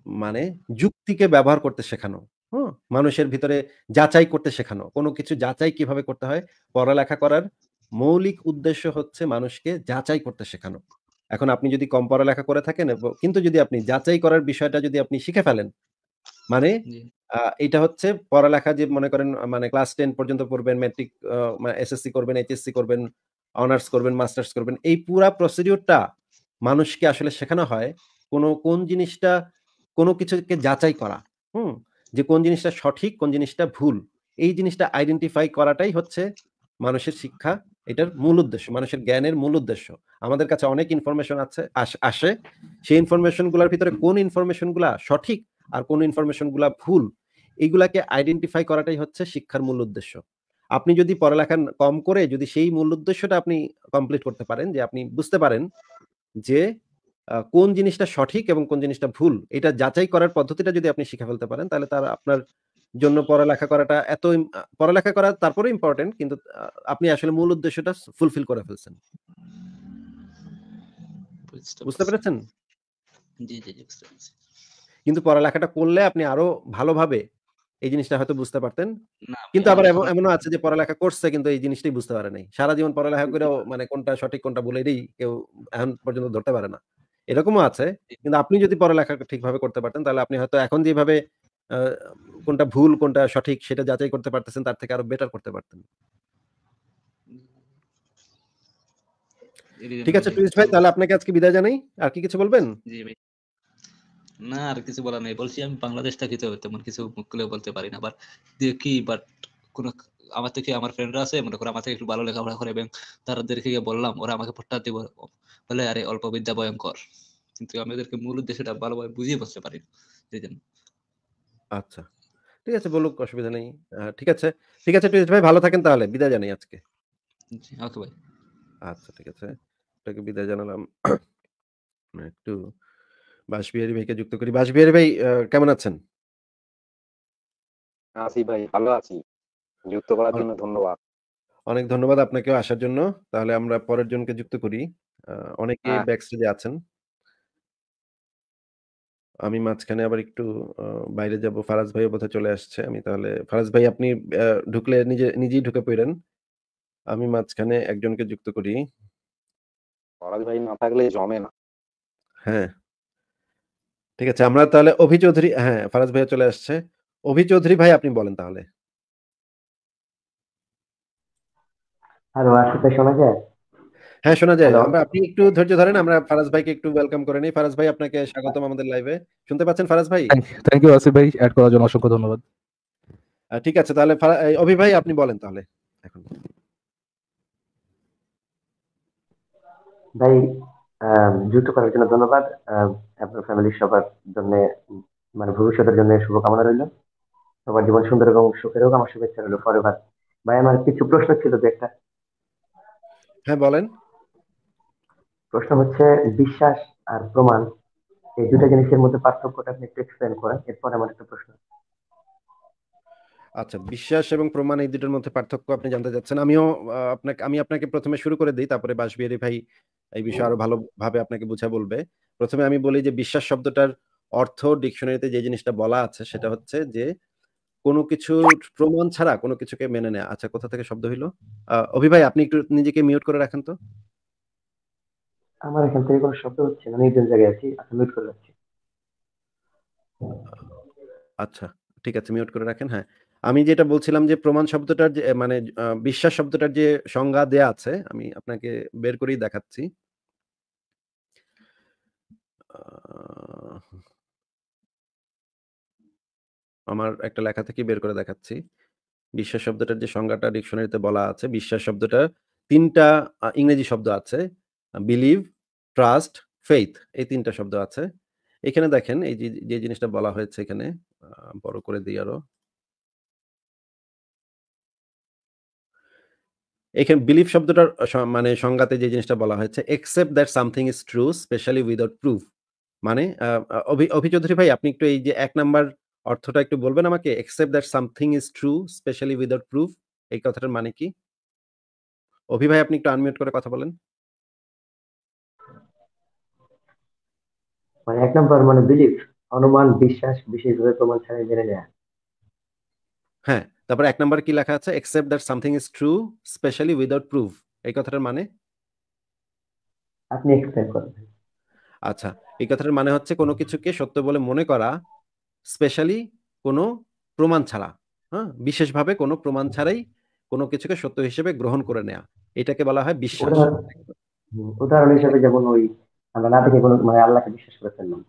মানে যুক্তিকে ব্যবহার করতে শেখানো। হুম? মানুষের ভিতরে যাচাই করতে শেখানো। কোন কিছু যাচাই কিভাবে করতে হয়? পড়ালেখা করার মৌলিক উদ্দেশ্য হচ্ছে মানুষকে যাচাই করতে শেখানো। এখন আপনি যদি কম পড়ালেখা করে থাকেন কিন্তু যদি আপনি যাচাই করার বিষয়টা যদি আপনি শিখে ফেলেন মানে জি, এইটা হচ্ছে পড়ালেখা যে মনে করেন মানে ক্লাস 10 পর্যন্ত পড়বেন, ম্যাট্রিক এসএসসি করবেন, এইচএসসি করবেন, অনার্স করবেন, মাস্টার্স করবেন। এই পুরা প্রসিডিউরটা মানুষকে আসলে শেখানো হয় কোন জিনিসটা কোন কিছুকে যাচাই করা। হুম? যে কোন জিনিসটা সঠিক, কোন জিনিসটা ভুল। এই জিনিসটা আইডেন্টিফাই করাটাই হচ্ছে মানুষের শিক্ষা। এটার মূল উদ্দেশ্য। মানুষের জ্ঞানের মূল উদ্দেশ্য। আমাদের কাছে অনেক ইনফরমেশন আছে আসে। সেই ইনফরমেশন গুলার ভিতরে কোন ইনফরমেশন গুলা সঠিক আর কোন ইনফরমেশন গুলা ভুল, এগুলাকে আইডেন্টিফাই করাটাই হচ্ছে শিক্ষার মূল উদ্দেশ্য। আপনি যদি পড়ালেখা কম করে যদি সেই মূল উদ্দেশ্যটা আপনি কমপ্লিট করতে পারেন যে আপনি বুঝতে পারেন যে কোন জিনিসটা সঠিক এবং কোন জিনিসটা ভুল, এটা যাচাই করার পদ্ধতিটা যদি আপনি শিখে ফেলতে পারেন তাহলে আপনার জন্য পড়ালেখা করাটা এত পড়ালেখা করা তারপরেও ইম্পর্টেন্ট, কিন্তু আপনি আসলে মূল উদ্দেশ্যটা ফুলফিল করে ফেলছেন। বুঝতে বুঝতে পারছি। পেরেছেন? জি, জি, জি, বুঝতে পারছি। কিন্তু পড়ালেখাটা করলে আপনি আরো ভালোভাবে এই জিনিসটা হয়তো বুঝতে পারতেন। না ভাই, কিন্তু আমার আবার এখনো এমনও আছে যে পড়ালেখা করছে কিন্তু এই জিনিসটাই বুঝতে পারে নাই। সারা জীবন পড়ালেখা করেও মানে কোনটা সঠিক কোনটা ভুল এটাই কেউ এখন পর্যন্ত ধরতে পারে না। এরকমও আছে। কিন্তু আপনি যদি পড়ালেখা ঠিকভাবে করতে পারতেন তাহলে আপনি হয়তো এখন যেভাবে আ কোনটা ভুল কোনটা সঠিক সেটা যাচাই করতে পারতেছেন তার থেকে আরো বেটার করতে পারতেন। এরই জন্য ঠিক আছে ভাই টুইস্ট ভাই, ভালো। তাহলে আপনাকে আজকে বিদায় জানাই। আর কি কিছু বলবেন? জি ভাই। না আর কিছু বলার নেই। বলছি আমি বাংলাদেশ থাকি তো তেমন কিছু মুখ খুলেও বলতে পারি না। বাট দেখি বাট কোন আমার থেকে আমার ফ্রেন্ডরা আছে মনে করো আমার থেকে একটু ভালো লেখাপড়া করে এবং তাদেরকে গিয়ে বললাম ওরা আমাকে পট্টা দিব বলে আরে অল্প বিদ্যা ভয়ঙ্কর। কিন্তু আমি ওদেরকে মূল উদ্দেশ্যটা ভালোভাবে বুঝিয়ে বলতে পারি না। যেজন্য। আচ্ছা। ঠিক আছে বলুক, অসুবিধা নেই। ঠিক আছে। ঠিক আছে টুইস্ট ভাই, ভালো থাকেন তাহলে। বিদায় জানাই আজকে। জি, ওকে ভাই। আচ্ছা ঠিক আছে। আপনাকে বিদায় জানালাম। একটু বাঁশবিহারী ভাইকে যুক্ত করি। বাঁশবিহারী ভাই কেমন আছেন? আছি ভাই, ভালো আছি। যুক্ত করার অ জন্য ধন্যবাদ। অনেক ধন্যবাদ আপনাকেও আসার জন্য। তাহলে আমরা পরের জনকে যুক্ত করি। অনেকে হ্যাঁ, ব্যাক স্টেজে আছেন। আমি মাঝখানে আবার একটু আ বাইরে যাব। ফারাজ ভাইও বোধহয় চলে আসছে। আমি তাহলে ফারাজ ভাই আপনি ঢুকলে নিজেই ঢুকে পইড়েন। আমি মাঝখানে একজনকে যুক্ত করি। ফরাজ ভাই না থাকলে জমে না। হ্যাঁ, ঠিক আছে। আমরা তাহলে অভি চৌধুরী, হ্যাঁ, ফারাজ ভাইও চলে আসছে। অভি চৌধুরী ভাই আপনি বলেন তাহলে। হ্যালো, আশিতে শোনা যায়? হ্যাঁ, শোনা যায়। হ্যালো। আপনি একটু ধৈর্য ধরেন। আমরা ফারাজ ভাইকে একটু ওয়েলকাম করে নিই। ফারাজ ভাই আপনাকে স্বাগতম আমাদের লাইভে। শুনতে পাচ্ছেন ফারাজ ভাই? থ্যাংক ইউ আসিফ ভাই, অ্যাড করার জন্য অসংখ্য ধন্যবাদ। ঠিক আছে তাহলে অভি ভাই আপনি বলেন তাহলে এখন। ভাই, যুক্ত করার জন্য ধন্যবাদ। আপনার ফ্যামিলির সবার জন্য, মানে ভবিষ্যতের জন্য শুভকামনা রইল। সবার জীবন সুন্দর এবং সুখের হোক, আমার শুভেচ্ছা রইল ফরএভার। ভাই, আমার কিছু প্রশ্ন ছিল যে একটা। হ্যাঁ, বলেন। প্রশ্ন হচ্ছে, বিশ্বাস আর প্রমাণ, এই দুটা জিনিসের মধ্যে পার্থক্যটা আপনি একটু এক্সপ্লেন করেন। এরপর আমার একটা প্রশ্ন। আচ্ছা, বিশ্বাস এবং প্রমাণ এই দুটোর মধ্যে পার্থক্য আপনি জানতে চাচ্ছেন। আমি আপনাকে ১ম এ শুরু করে দেই, তারপরে বাঁশবিহারী ভাই এই বিষয়ে আরো ভালোভাবে আপনাকে বুঝায় বলবে। ১ম এ আমি বলি যে বিশ্বাস শব্দটার অর্থ ডিকশনারিতে যে জিনিসটা বলা আছে সেটা হচ্ছে যে কোনো কিছুর প্রমাণ ছাড়া কোনো কিছুকে মেনে নেয়া। আচ্ছা, কোথা থেকে শব্দ হইলো? অভি ভাই আপনি একটু নিজেকে মিউট করে রাখেন তো। আমার এখান থেকে কোনো শব্দ হচ্ছে না, আমি একজন জায়গায় আছি, আপনি মিউট করে রাখছি। আচ্ছা, ঠিক আছে মিউট করে রাখেন। হ্যাঁ, আমি যেটা বলছিলাম যে প্রমাণ শব্দটার যে মানে বিশ্বাস শব্দটার যে সংজ্ঞা দেয়া আছে আমি আপনাকে বের করেই দেখাচ্ছি। আ আমার একটা লেখা থেকেই বের করে দেখাচ্ছি। বিশ্বাস শব্দটার যে সংজ্ঞাটা ডিকশনারিতে বলা আছে, বিশ্বাস শব্দটা ৩ টা ইংরেজি শব্দ আছে। বিলিভ, ট্রাস্ট, ফেইথ, এই ৩ টা শব্দ আছে। এখানে দেখেন এই যে জিনিসটা বলা হয়েছে এখানে, বড় করে দেই আরো। এখানে বিলিভ শব্দটার মানে সংজ্ঞাতে যে জিনিসটা বলা হয়েছে, "Accept that something is true, specially without proof." মানে অভি চৌধুরী ভাই আপনি একটু এই যে ১ নাম্বার অর্থটা একটু বলবেন আমাকে? "Accept that something is true, specially without proof" এই কথাটার মানে কি? অভি ভাই আপনি একটু আনমিউট করে কথা বলেন। মানে ১ নাম্বার মানে বিলিভ, অনুমান, বিশ্বাস, বিশেষভাবে প্রমাণ ছাড়াই মেনে নেয়া। হ্যাঁ, তারপরে ১ নাম্বারে কি লেখা আছে? "Accept that something is true, specially without proof" এই কথাটার মানে? আপনি এক্সপ্লেন করেন। আচ্ছা, এই কথাটার মানে হচ্ছে কোনো কিছুকে সত্য বলে মনে করা, স্পেশালি কোনো প্রমাণ ছাড়া। হ্যাঁ? বিশেষভাবে কোনো প্রমাণ ছাড়াই কোনো কিছুকে সত্য হিসেবে গ্রহণ করে নেয়া। এটাকে বলা হয় বিশ্বাস। উদাহরণ হিসেবে যেমন ওই আমরা না দেখে কোনো মানে আল্লাহকে বিশ্বাস করে ফেললাম।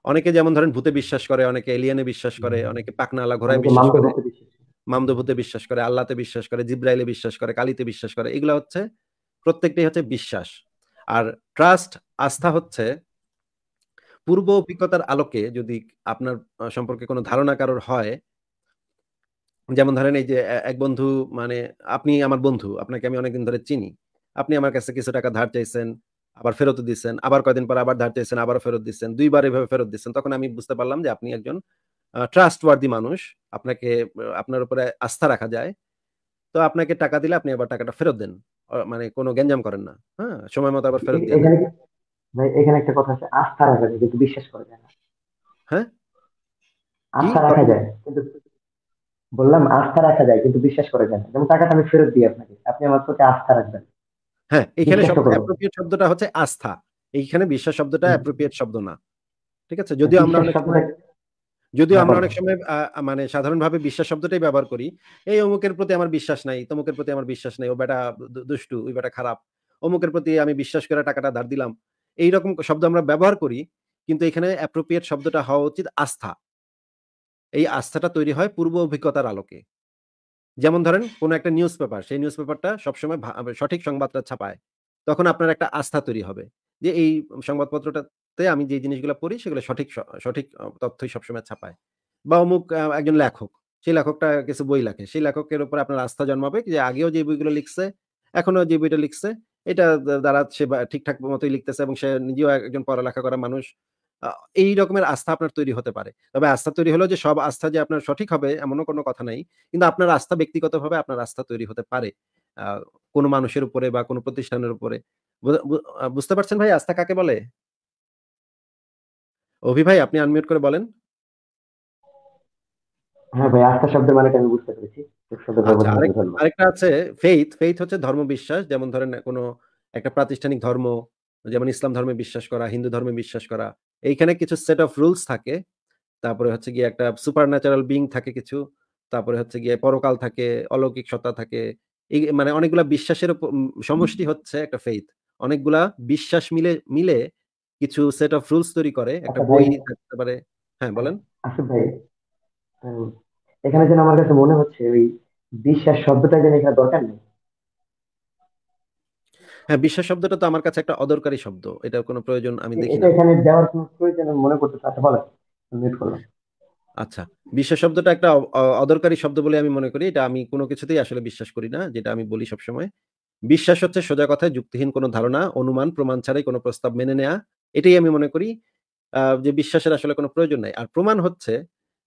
অনেকে যেমন ধরেন ভূতে বিশ্বাস করে, অনেকে এলিয়েনে বিশ্বাস করে, অনেকে পাকনালা ঘোড়ায় অনেকে বিশ্বাস মানতে করে, ভক্তি বিশ্বাস করে। মামদভূতে বিশ্বাস করে, আল্লাহতে বিশ্বাস করে, জিব্রাইলে বিশ্বাস করে, কালীতে বিশ্বাস করে। এগুলা হচ্ছে প্রত্যেকটাই হচ্ছে বিশ্বাস। আর ট্রাস্ট, আস্থা হচ্ছে পূর্ব অভিজ্ঞতার আলোকে যদি আপনার সম্পর্কে কোনো ধারণা কারোর হয়, যেমন ধরেন এই যে এক বন্ধু মানে আপনি আমার বন্ধু, আপনাকে আমি অনেকদিন ধরে চিনি। আপনি আমার কাছে কিছু টাকা ধার চাইছেন, আবার ফেরতও দিছেন। আবার কয়দিন পর আবার ধার চাইছেন, আবারও ফেরত দিচ্ছেন। ২ বার এভাবে ফেরত দিচ্ছেন। তখন আমি বুঝতে পারলাম যে আপনি একজন ট্রাস্টওয়ার্দি মানুষ, আপনাকে আপনার উপরে আস্থা রাখা যায়, তো আপনাকে টাকা দিলে আপনি আবার টাকাটা ফেরত দেন, মানে কোনো গ্যাঞ্জাম করেন না, হ্যাঁ, সময় মতো আবার ফেরত দিয়ে দেন। এখানে ভাই এখানে একটা কথা আছে, আস্থা রাখা যায় কিন্তু বিশ্বাস করা যায় না। হ্যাঁ, কি আস্থা রাখা যায় কিন্তু, বললাম আস্থা রাখা যায় কিন্তু বিশ্বাস করা যায় না। যেমন টাকাটা আমি ফেরত দিই আপনাকে, আপনি আমার প্রতি আস্থা রাখবেন, হ্যাঁ, এখানে বিশ্বাস তো করবো। অ্যাপ্রোপ্রিয়েট শব্দটা হচ্ছে আস্থা, এইখানে বিশ্বাস শব্দটা অ্যাপ্রোপ্রিয়েট শব্দ না, ঠিক আছে? যদিও আমরা বিশ্বাস অনেক শব্দটা, হ্যাঁ আমরা বলেন। অনেক সময় মানে সাধারণভাবে বিশ্বাস শব্দটাই ব্যবহার করি, এই অমুকের প্রতি আমার বিশ্বাস নাই, তমুকের প্রতি আমার বিশ্বাস নাই, ও বেটা দুষ্টু, ওই বেটা খারাপ, অমুকের প্রতি আমি বিশ্বাস করে টাকাটা ধার দিলাম, এইরকম শব্দ আমরা ব্যবহার করি, কিন্তু এখানে অ্যাপ্রোপ্রিয়েট শব্দটা হওয়া উচিত আস্থা। এই আস্থাটা তৈরি হয় পূর্ব অভিজ্ঞতার আলোকে। যেমন ধরেন কোনো একটা নিউজ পেপার, সেই নিউজ পেপারটা সবসময় সঠিক সংবাদটা ছাপায়। তখন আপনার একটা আস্থা তৈরি হবে যে এই সংবাদপত্রটাতে আমি যে জিনিসগুলো পড়ি সেগুলো সঠিক তথ্যই সবসময় ছাপায়। বা অমুক একজন লেখক, সেই লেখকটা কিছু বই লেখে। সেই লেখকের উপর আপনার আস্থা জন্মাবে যে আগেও যে বইগুলো লিখছে, এখনো যে বইটা লিখছে, এটা দ্বারা সে ঠিকঠাক মতোই লিখতেছে এবং সে নিজেও একজন পড়ালেখা করা মানুষ। আ এই রকমের আস্থা আপনার তৈরি হতে পারে। তবে আস্থা তৈরি হলেও যে সব আস্থা যে আপনার সঠিক হবে এমনও কোনো কথা নাই। কিন্তু আপনার আস্থা ব্যক্তিগতভাবে আপনার আস্থা তৈরি হতে পারে। আ কোনো মানুষের উপরে বা কোনো প্রতিষ্ঠানের উপরে। বু বু বুঝতে পারছেন ভাই আস্থা কাকে বলে? অভি ভাই আপনি আনমিউট করে বলেন। হ্যাঁ ভাই, আস্থা শব্দের মানেটা আমি বুঝতে পেরেছি। খুব সুন্দরভাবে আচ্ছা, বোঝানোর জন্য ধন্যবাদ। আরেকটা আছে ফেইথ। ফেইথ হচ্ছে ধর্মবিশ্বাস। যেমন ধরেন কোনো একটা প্রাতিষ্ঠানিক ধর্ম, যেমন ইসলাম ধর্মে বিশ্বাস করা, হিন্দু ধর্মে বিশ্বাস করা। এইখানে কিছু সেট অফ রুলস থাকে। তারপরে হচ্ছে গিয়ে একটা সুপার ন্যাচারাল বিইং থাকে কিছু। তারপরে হচ্ছে গিয়ে পরকাল থাকে, অলৌকিক সত্তা থাকে। এই মানে অনেকগুলা বিশ্বাসের সমষ্টি হচ্ছে একটা ফেইথ। অনেকগুলা বিশ্বাস মিলে কিছু সেট অফ রুলস তৈরি করে। একটা আচ্ছা ভাই, বই থাকতে পারে। হ্যাঁ, বলেন। আসিফ ভাই, উম, এখানে যেন আমার কাছে মনে হচ্ছে ওই বিশ্বাস শব্দটা যেন এখানে দরকার নেই। হ্যাঁ, বিশ্বাস শব্দটা তো আমার কাছে একটা অদরকারি শব্দ। এটার কোনো প্রয়োজন আমি দেখি এটা না। এখানে দেওয়ার কোনো প্রয়োজন আমি মনে করতেছি। আচ্ছা বলেন, মিউট করলাম। আচ্ছা। বিশ্বাস শব্দটা একটা অদরকারি শব্দ বলে আমি মনে করি। এটা আমি কোনো কিছুতেই আসলে বিশ্বাস করি না। যেটা আমি বলি সবসময়। বিশ্বাস হচ্ছে সোজা কথায় যুক্তিহীন কোনো ধারণা, অনুমান, প্রমাণ ছাড়াই কোনো প্রস্তাব মেনে নেয়া। এটাই আমি মনে করি যে বিশ্বাসের আসলে কোনো প্রয়োজন নাই। আর প্রমাণ হচ্ছে,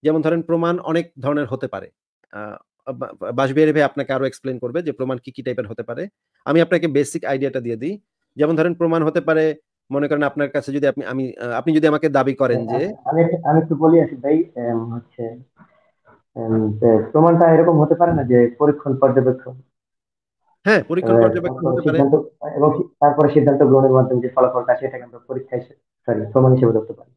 যেমন ধরেন প্রমাণ অনেক ধরনের হতে পারে। আ বা বাসবিহারী ভাই আপনাকে আরো এক্সপ্লেইন করবে যে প্রমাণ কি টাইপের হতে পারে। আমি আপনাকে বেসিক আইডিয়াটা দিয়ে দিই। যেমন ধরেন প্রমাণ হতে পারে, মনে করেন আপনার কাছে যদি আপনি যদি আমাকে দাবি করেন যে আমি একটু বলি আসিফ ভাই, হচ্ছে যে প্রমাণটা এরকম হতে পারে না যে পরীক্ষণ পর্যবেক্ষণ, হ্যাঁ, পরীক্ষণ পর্যবেক্ষণ তারপরে হতে পারে। সিদ্ধান্ত, এবং তারপরে সিদ্ধান্ত গ্রহণের মাধ্যমে যে ফলাফলটা সেটাকে আমরা পরীক্ষায়, সরি, প্রমাণ হিসেবে ধরতে পারি।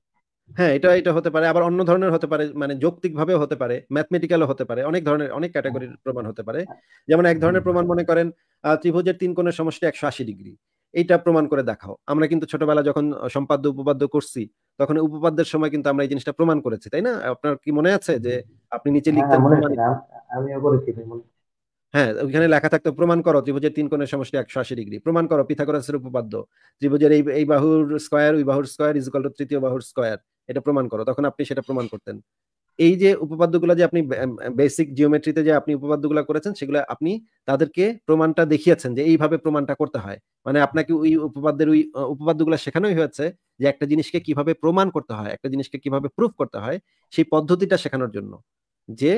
হ্যাঁ, এটা হতে পারে। আবার অন্য ধরনের হতে পারে। মানে যৌক্তিকভাবেও হতে পারে, ম্যাথমেটিক্যাল ও হতে পারে। অনেক ধরনের অনেক ক্যাটেগরির প্রমাণ হতে পারে। যেমন এক ধরনের প্রমাণ মনে করেন ত্রিভুজের ৩ কোণের সমষ্টি ১৮০ ডিগ্রি। এইটা প্রমাণ করে দেখাও। আমরা কিন্তু ছোটবেলায় যখন সম্পাদ্য উপপাদ্য করছি, তখন উপপাদ্যের সময় কিন্তু আমরা এই জিনিসটা প্রমাণ করেছি, তাই না? আপনার কি মনে আছে যে আপনি নিচে হ্যাঁ হ্যাঁ, লিখতেন মনে আছে, প্রমাণিত? আমিও করেছি ভাই, মনে আছে। হ্যাঁ, ওইখানে লেখা থাকতো প্রমাণ করো ত্রিভুজের ৩ কোণের সমষ্টি ১৮০ ডিগ্রি। প্রমাণ করো পিথাগোরাসের উপপাদ্য। ত্রিভুজের এই বাহুর স্কয়ার ওই বাহুর স্কয়ার ইজ ইকুয়াল টু তৃতীয় বাহুর স্কয়ার। এটা প্রমাণ করো। তখন আপনি সেটা প্রমাণ করতেন। এই যে উপপাদ্যগুলা যে আপনি বেসিক জিওমেট্রিতে যে আপনি উপপাদ্যগুলা করেছেন, সেগুলা আপনি তাদেরকে প্রমাণটা দেখিয়েছেন যে এইভাবে প্রমাণটা করতে হয়। মানে আপনাকে ওই উপপাদ্যের ওই উপপাদ্যগুলা শেখানোই হয়েছে যে একটা জিনিসকে কিভাবে প্রমাণ করতে হয়, একটা জিনিসকে কিভাবে প্রুফ করতে হয়, সেই পদ্ধতিটা শেখানোর জন্য। যে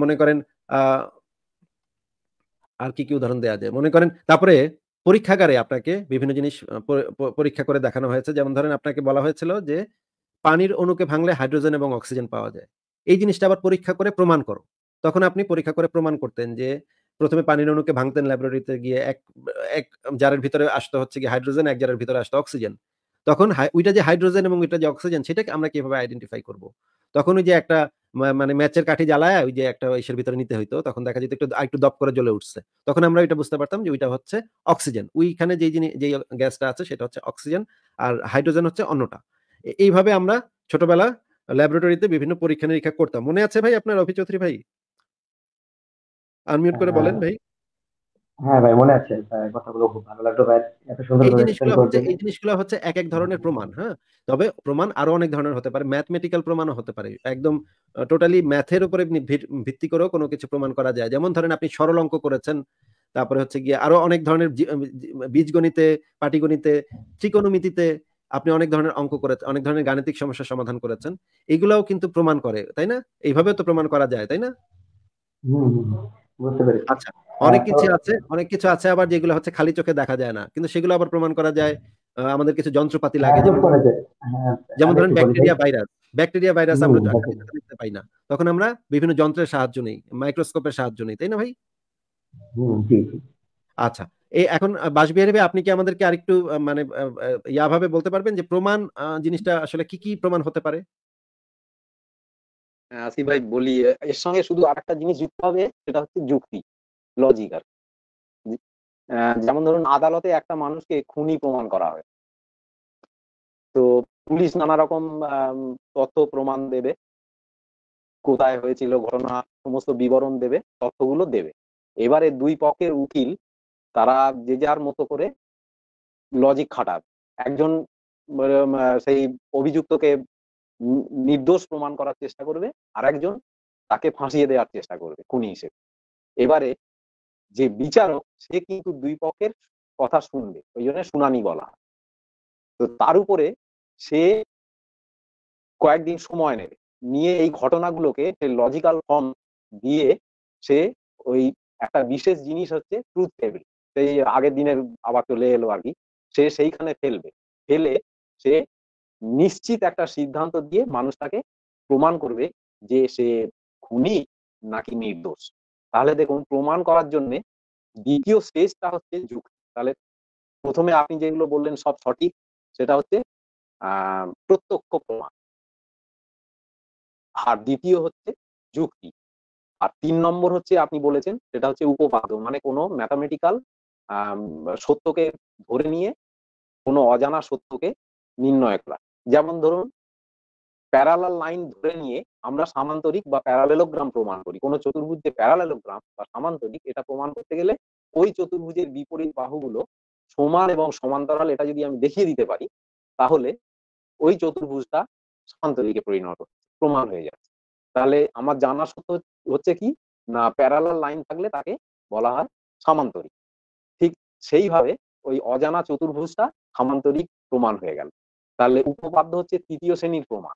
মনে করেন আ আর কি উদাহরণ দেয়া যায়? মনে করেন তারপরে পরীক্ষাগারে আপনাকে বিভিন্ন জিনিস পরীক্ষা করে দেখানো হয়েছে। যেমন ধরেন আপনাকে বলা হয়েছিল যে পানির অণুকে ভাঙলে হাইড্রোজেন এবং অক্সিজেন পাওয়া যায়। এই জিনিসটা আবার পরীক্ষা করে প্রমাণ করো। তখন আপনি পরীক্ষা করে প্রমাণ করতেন যে ১ম এ পানির অণুকে ভাঙতেন ল্যাবরেটরিতে গিয়ে এক জারের ভিতরে আসতো হচ্ছে গিয়ে হাইড্রোজেন, এক জারের ভিতরে আসতো অক্সিজেন। তখন ওইটা যে হাইড্রোজেন এবং ওইটা যে অক্সিজেন সেটাকে আমরা কিভাবে আইডেন্টিফাই করব? তখন ওই যে একটা মানে ম্যাচের কাঠি জ্বালায়া ওই যে একটা ইসের ভিতরে নিতে হইতো। তখন দেখা যেত আরেকটু দপ করে জ্বলে উঠছে। তখন আমরা ওইটা বুঝতে পারতাম যে ওইটা হচ্ছে অক্সিজেন। ওইখানে যেই গ্যাসটা আছে সেটা হচ্ছে অক্সিজেন আর হাইড্রোজেন হচ্ছে অন্যটা। এইভাবে আমরা ছোটবেলা ল্যাবরেটরিতে বিভিন্ন পরীক্ষা-নিরীক্ষা করতাম। মনে আছে ভাই আপনার অভি চৌধুরী ভাই? আনমিউট করে বলেন ভাই। হ্যাঁ ভাই, মনে আছে। কথাগুলো খুব ভালো লাগলো ভাই, এত সুন্দরভাবে এক্সপ্লেন করার জন্য। এই জিনিসগুলা হচ্ছে একেক ধরনের প্রমাণ, হ্যাঁ? তবে প্রমাণ আরো অনেক ধরনের হতে পারে। ম্যাথমেটিক্যাল প্রমাণও হতে পারে। একদম টোটালি ম্যাথের উপরে ভিত্তি করেও কোনো কিছু প্রমাণ করা যায়। যেমন ধরেন আপনি সরল অঙ্ক করেছেন। তারপরে হচ্ছে গিয়ে আরো অনেক ধরনের বীজগণিতে, পাটিগণিতে, ত্রিকোণমিতিতে আপনি অনেক ধরনের অঙ্ক করেছেন, অনেক ধরনের গাণিতিক সমস্যার সমাধান করেছেন। এগুলাও কিন্তু প্রমাণ করে, তাই না? এইভাবেও তো প্রমাণ করা যায়, তাই না? হুম হুম হুম, বুঝতে পেরেছি। আচ্ছা, অনেক তো কিছু আছে, অনেক কিছু আছে আবার যেগুলো হচ্ছে খালি চোখে দেখা যায় না। কিন্তু সেগুলো আবার প্রমাণ করা যায়। আমাদের কিছু যন্ত্রপাতি হ্যাঁ, লাগে, প্রুফ করা যায়। হ্যাঁ, যেমন আমি ধরেন একটু বলি ভাই। ব্যাকটেরিয়া ভাইরাস হুম, আমরা দেখেন। খালি চোখে দেখতে পাই না। তখন আমরা বিভিন্ন যন্ত্রের সাহায্য নেই, মাইক্রোস্কোপের সাহায্য নেই, তাই না ভাই? জি জি। আচ্ছা, এই এখন বাসবিহারী ভাই, আপনি কি আমাদেরকে আরেকটু মানে ভাবে বলতে পারবেন যে প্রমাণ জিনিসটা আসলে কি কি প্রমাণ হতে পারে? আসিফ ভাই বলি, এর সঙ্গে শুধু আরেকটা জিনিস যুক্ত হবে, সেটা হচ্ছে যুক্তি, লজিক আর কি। যেমন ধরুন আদালতে একটা মানুষকে খুনি প্রমাণ করা হয়, তো পুলিশ নানা রকম তথ্য প্রমাণ দেবে, কোথায় হয়েছিল ঘটনা, সমস্ত বিবরণ দেবে, তথ্যগুলো দেবে। এবারে দুই পক্ষের উকিল তারা যে যার মতো করে লজিক খাটাবে। একজন সেই অভিযুক্তকে নির্দোষ প্রমাণ করার চেষ্টা করবে, আর একজন তাকে ফাঁসিয়ে দেওয়ার চেষ্টা করবে খুনি হিসেবে। এবারে যে বিচারক সে কিন্তু দুই পক্ষের কথা শুনবে, ওই জন্য শুনানি বলা হয়। তো তার উপরে সে কয়েকদিন সময় নেবে, নিয়ে এই ঘটনাগুলোকে লজিক্যাল ফর্ম দিয়ে সে ওই একটা বিশেষ জিনিস হচ্ছে ট্রুথ টেবিল, সেই আগের দিনের আবার চলে এলো আর কি, সে সেইখানে ফেলবে। ফেলে সে নিশ্চিত একটা সিদ্ধান্ত দিয়ে মানুষটাকে প্রমাণ করবে যে সে খুনি নাকি নির্দোষ। তাহলে দেখুন, প্রমাণ করার জন্য দ্বিতীয় স্টেজটা হচ্ছে যুক্তি। তাহলে প্রথমে আপনি যেগুলো বললেন সব সঠিক, সেটা হচ্ছে প্রত্যক্ষ প্রমাণ। আর দ্বিতীয় হচ্ছে যুক্তি। আর ৩ নম্বর হচ্ছে আপনি বলেছেন, সেটা হচ্ছে উপপাদ্য, মানে কোনো ম্যাথামেটিক্যাল সত্যকে ধরে নিয়ে কোনো অজানা সত্যকে নির্ণয় করা। যেমন ধরুন প্যারালাল লাইন ধরে নিয়ে আমরা সামান্তরিক বা প্যারালেলোগ্রাম প্রমাণ করি। কোনো চতুর্ভুজ যে প্যারালেলোগ্রাম বা সামান্তরিক, এটা প্রমাণ করতে গেলে ওই চতুর্ভুজের বিপরীত বাহুগুলো সমান এবং সমান্তরাল, এটা যদি আমি দেখিয়ে দিতে পারি, তাহলে ওই চতুর্ভুজটা সামান্তরিকে পরিণত প্রমাণ হয়ে যাচ্ছে। তাহলে আমার জানা সত্য হচ্ছে কি না, প্যারালাল লাইন থাকলে তাকে বলা হয় সামান্তরিক। ঠিক সেইভাবে ওই অজানা চতুর্ভুজটা সামান্তরিক প্রমাণ হয়ে গেল। তাহলে উপপাদ্য হচ্ছে তৃতীয় শ্রেণীর প্রমাণ।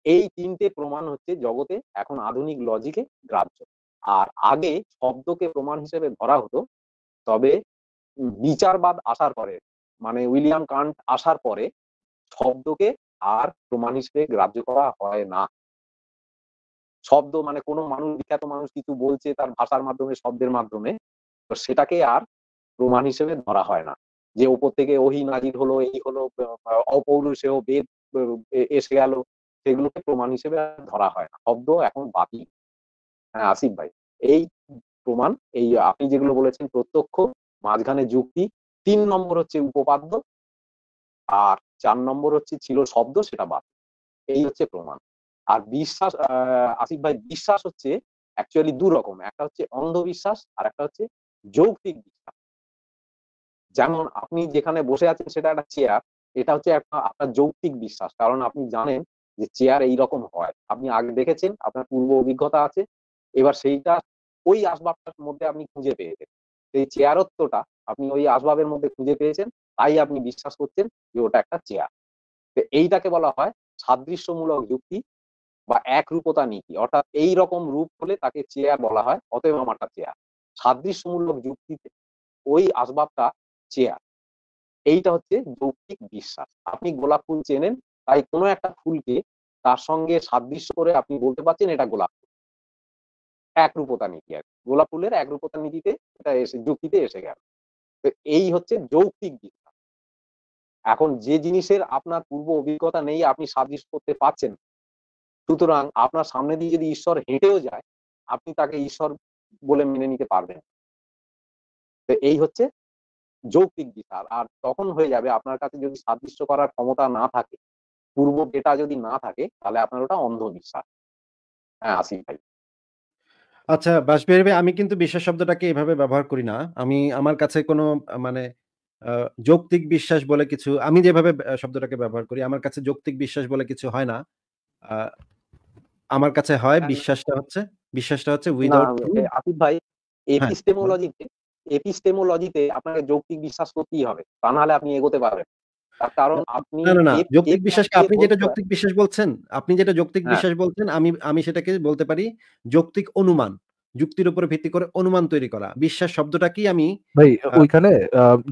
এই ৩টে প্রমাণ হচ্ছে জগতে এখন আধুনিক লজিকে গ্রাহ্য। আর আগে শব্দকে প্রমাণ হিসেবে ধরা হতো, তবে বিচারবাদ আসার পরে, মানে উইলিয়াম কান্ট আসার পরে শব্দকে আর প্রমাণ হিসেবে গ্রাহ্য করা হয় না। শব্দ মানে কোনো মানুষ, বিখ্যাত মানুষ কিছু বলছে তার ভাষার মাধ্যমে, শব্দের মাধ্যমে, তো সেটাকে আর প্রমাণ হিসেবে ধরা হয় না। যে উপর থেকে ওহী নাজিল হলো, এই হলো, অপৌরুষেয় বেদ এসে গেল, সেগুলোকে প্রমাণ হিসেবে ধরা হয় না। শব্দ এখন বাতিল। হ্যাঁ আসিফ ভাই, এই প্রমাণ, এই আপনি যেগুলো বলেছেন প্রত্যক্ষ, মাঝখানে যুক্তি, ৩ নম্বর হচ্ছে উপপাদ্য, আর ৪ নম্বর হচ্ছে ছিল শব্দ, সেটা বাতিল। এই হচ্ছে প্রমাণ। আর বিশ্বাস, আসিফ ভাই, বিশ্বাস হচ্ছে অ্যাকচুয়ালি দু রকম, একটা হচ্ছে অন্ধবিশ্বাস আর একটা হচ্ছে যৌক্তিক বিশ্বাস। যেমন আপনি যেখানে বসে আছেন সেটা একটা চেয়ার, এটা হচ্ছে একটা আপনার যৌক্তিক বিশ্বাস, কারণ আপনি জানেন যে চেয়ার এইরকম হয়, আপনি আগে দেখেছেন, আপনার পূর্ব অভিজ্ঞতা আছে। এবার সেইটা ওই আসবাবটার মধ্যে আপনি খুঁজে পেয়েছেন, সেই চেয়ারত্বটা আপনি ওই আসবাবের মধ্যে খুঁজে পেয়েছেন, তাই আপনি বিশ্বাস করছেন যে ওটা একটা চেয়ার। তো এইটাকে বলা হয় সাদৃশ্যমূলক যুক্তি বা একরূপতা নীতি। অর্থাৎ এই রকম রূপ হলে তাকে চেয়ার বলা হয়, অতএব আমারটা চেয়ার। সাদৃশ্যমূলক যুক্তিতে ওই আসবাবটা চেয়ার। এইটা হচ্ছে যৌক্তিক বিশ্বাস। আপনি গোলাপ ফুল চেনেন, তাই কোনো একটা ফুলকে তার সঙ্গে সাদৃশ্য করে আপনি বলতে পারছেন এটা গোলাপ ফুল। একরূপতা নীতি আর কি। গোলাপ ফুলের একরূপতা নীতিতে এটা এসে, যুক্তিতে এসে গেল। তো এই হচ্ছে যৌক্তিক বিশ্বাস। এখন যে জিনিসের আপনার পূর্ব অভিজ্ঞতা নেই, আপনি সাদৃশ্য করতে পারছেন, সুতরাং আপনার সামনে দিয়ে যদি ঈশ্বর হেঁটেও যায়, আপনি তাকে ঈশ্বর বলে মেনে নিতে পারবেন। তো এই হচ্ছে যৌক্তিক বিচার। আর তখন হয়ে যাবে, আপনার কাছে যদি সাদৃশ্য করার ক্ষমতা না থাকে, পূর্ব ডেটা যদি না থাকে, তাহলে আপনার ওটা অন্ধবিশ্বাস। হ্যাঁ আসিফ ভাই। আচ্ছা, বাসবিহারী ভাই, আমি কিন্তু বিশ্বাস শব্দটাকে এভাবে ব্যবহার করি না। আমার কাছে কোনো মানে যৌক্তিক বিশ্বাস বলে কিছু, আমি যেভাবে শব্দটাকে ব্যবহার করি, আমার কাছে যৌক্তিক বিশ্বাস বলে কিছু হয় না। আ আমার কাছে হয় বিশ্বাসটা হচ্ছে না উইথআউট প্রুফ। আসিফ ভাই, হ্যাঁ, এপিস্টেমোলজিতে আপনাকে যৌক্তিক বিশ্বাস করতেই হবে, তা নাহলে আপনি এগোতে পারবেন। তার কারণ আপনি না, না, না। এ যৌক্তিক প্লাস বিশ্বাসকে বি এর আপনি হোল যেটা স্কয়ার, যৌক্তিক বিশ্বাস বলছেন, আপনি যেটা যৌক্তিক হ্যাঁ বিশ্বাস বলছেন, আমি সেটাকে বলতে পারি যৌক্তিক অনুমান। যুক্তির উপরে ভিত্তি করে অনুমান তৈরি করা। বিশ্বাস শব্দটা কি আমি ভাই আ ওইখানে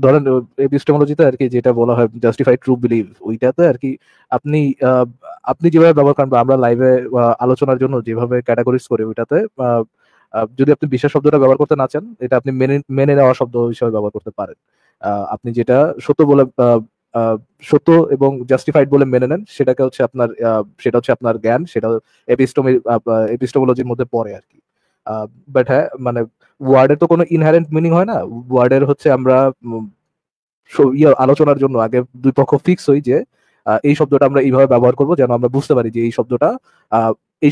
ধরেন এপিস্টেমোলজিতে আর কি যেটা বলা হয় জাস্টিফাইড ট্রু বিলিভ, ওইটাতে আর কি আপনি আপনি যেভাবে ব্যবহার করেন বা আমরা লাইভে আলোচনার জন্য যেভাবে ক্যাটাগরিজ করি ওইটাতে যদি আপনি বিশ্বাস শব্দটা ব্যবহার করতে না চান, এটা আপনি মেনে মেনে নেওয়া শব্দ হিসেবে ব্যবহার করতে পারেন। আপনি যেটা সত্য বলে আহ, সত্য এবং জাস্টিফাইড বলে মেনে নেন, সেটাকে হচ্ছে আপনার সেটা হচ্ছে আপনার জ্ঞান, সেটা এপিস্টেমোলজির মধ্যে পড়ে আর কি। বাট হ্যাঁ, মানে ওয়ার্ডের তো কোনো ইনহারেন্ট মিনিং হয় না। ওয়ার্ডের হচ্ছে আমরা আলোচনার জন্য আগে দুই পক্ষ ফিক্স হই যে এই শব্দটা আমরা এইভাবে ব্যবহার করবো যেন আমরা বুঝতে পারি যে এই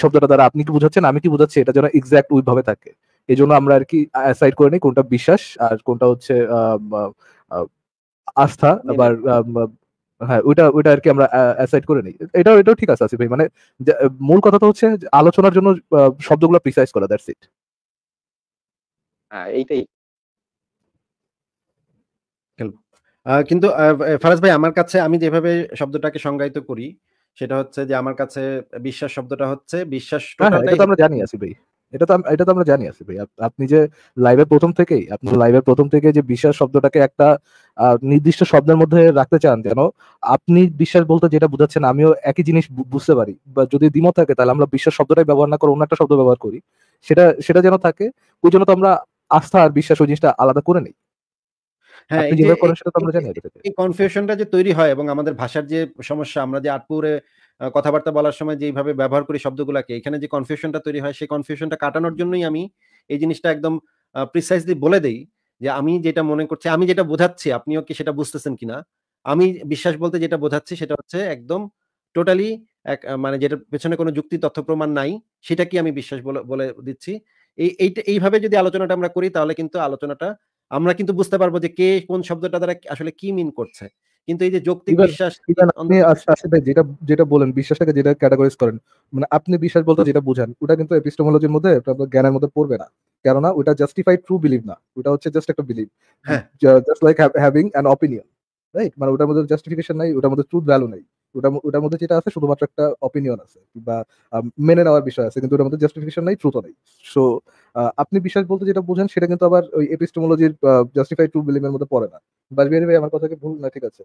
শব্দটা দ্বারা আপনি কি বুঝাচ্ছেন, আমি কি বুঝাচ্ছি, এটা যেন এক্সাক্ট ওইভাবে থাকে। এই জন্য আমরা আর কি অ্যাসাইড করে নিই কোনটা বিশ্বাস আর কোনটা হচ্ছে আহ, আস্থা। মেনে আবার হ্যাঁ, ওইটা ওইটা আর কি আমরা অ্যাসাইড করে নিই। এটাও ঠিক আছে আসিফ ভাই, মানে মূল কথা তো হচ্ছে যে আলোচনার জন্য শব্দগুলো প্রিসাইজ করা, দ্যাটস ইট। হ্যাঁ এইটাই। কিন্তু ফারাজ ভাই আমার কাছে আমি যেভাবে শব্দটাকে সংজ্ঞায়িত করি সেটা হচ্ছে যে আমার কাছে বিশ্বাস শব্দটা হচ্ছে বিশ্বাস হ্যাঁ হ্যাঁ, এটা টোটালটাই তো আমরা জানি আসিফ ভাই, এটা তো আমরা জানি আসিফ ভাই। আপনি যে লাইভের প্রথম থেকে যে বিশ্বাস শব্দটাকে একটা নির্দিষ্ট শব্দের মধ্যে রাখতে চান, যেন আপনি বিশ্বাস বলতে যেটা বুঝাচ্ছেন আমিও একই জিনিস বুঝতে পারি, বা যদি দ্বিমত থাকে তাহলে আমরা বিশ্বাস শব্দটাই ব্যবহার না করে অন্য একটা শব্দ ব্যবহার করি, সেটা সেটা যেন থাকে। ওই জন্য তো আমরা আস্থা আর বিশ্বাস ওই জিনিসটা আলাদা করে নেই। হ্যাঁ, আপনি এই যে যেভাবে এই করেন সেটা তো এই আমরা জানি আগে থেকে। এই কনফিউশনটা যে তৈরি হয় এবং আমাদের ভাষার যে সমস্যা আমরা যে আটপুরে কথাবার্তা বলার সময় যেইভাবে ব্যবহার করি শব্দগুলাকে, এখানে যে কনফিউশনটা তৈরি হয় সেই কনফিউশনটা কাটানোর জন্যই আমি এই জিনিসটা একদম প্রিসাইজলি বলে দেই যে আমি যেটা মনে করছি, আমি যেটা বোঝাচ্ছি আপনিও কি সেটা বুঝতেছেন কিনা? আমি বিশ্বাস বলতে যেটা বোঝাচ্ছি সেটা হচ্ছে একদম টোটালি মানে যেটার পেছনে কোনো যুক্তি তথ্য প্রমাণ নাই, সেটাকেই আমি বিশ্বাস বলে বলে দিচ্ছি। এইভাবে যদি আলোচনাটা আমরা করি তাহলে কিন্তু আলোচনাটা আমরা কিন্তু বুঝতে পারবো যে কে কোন শব্দটা দ্বারা আসলে কি মিন করছে। কিন্তু এই যে যৌক্তিক ইভেন বিশ্বাস ইভেন আপনি অন্ধ আসিফ ভাই যেটা যেটা বলেন, বিশ্বাসটাকে যেটা ক্যাটাগরাইজ করেন, মানে আপনি বিশ্বাস বলতে যেটা বুঝান ওটা কিন্তু এপিস্টেমোলজির মধ্যে, এটা আপনার জ্ঞানের মধ্যে পড়বে না। কেননা ওটা জাস্টিফাইড ট্রু বিলিভ না, ওটা হচ্ছে জাস্ট একটা বিলিভ, হ্যাঁ, just like having an opinion, right? মানে ওটার মধ্যে জাস্টিফিকেশন নাই, ওটার মধ্যে ট্রুথ ভ্যালু নাই। ওটার মধ্যে যেটা আছে শুধুমাত্র একটা অপিনিয়ন আছে বা মেনে নেওয়ার বিষয় আছে, কিন্তু ওটার মধ্যে জাস্টিফিকেশন নাই, ট্রুথও নেই। সো আপনি বিশ্বাস বলতে যেটা বুঝেন সেটা কিন্তু আবার ওই এপিস্টেমোলজির জাস্টিফাইড ট্রু বিলিভের মধ্যে পড়ে না। বাসবিহারী ভাই আমার কথা কি ভুল না ঠিক আছে?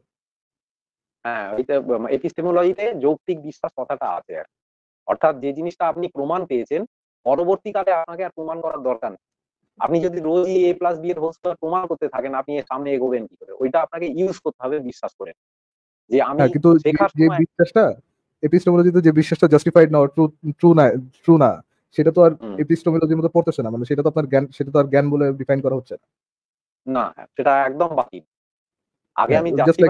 হ্যাঁ ওইটা এপিস্টেমোলজিতে যৌক্তিক বিশ্বাস কথাটা আছে আর কি। অর্থাৎ যে জিনিসটা আপনি প্রমাণ পেয়েছেন পরবর্তীকালে আপনাকে আর প্রমাণ করার দরকার নেই। আপনি যদি রোজই এ প্লাস বি এর হোল স্কয়ার প্রমাণ করতে থাকেন আপনি এর সামনে এগোবেন কি করে? ওইটা আপনাকে ইউজ করতে হবে বিশ্বাস করে। যে আমি হ্যাঁ, কিন্তু শেখার যে সময় বিশ্বাসটা এপিস্টেমোলজিতে যে বিশ্বাসটা জাস্টিফাইড না, ট্রু না, সেটা তো আর হুম, এপিস্টেমোলজির মধ্যে পড়তেছে না। মানে সেটা তো আপনার জ্ঞান, সেটা তো আর জ্ঞান বলে ডিফাইন করা হচ্ছে না। না হ্যাঁ, সেটা একদম বাতিল। আগে হ্যাঁ, আমি জাস্ট লাইক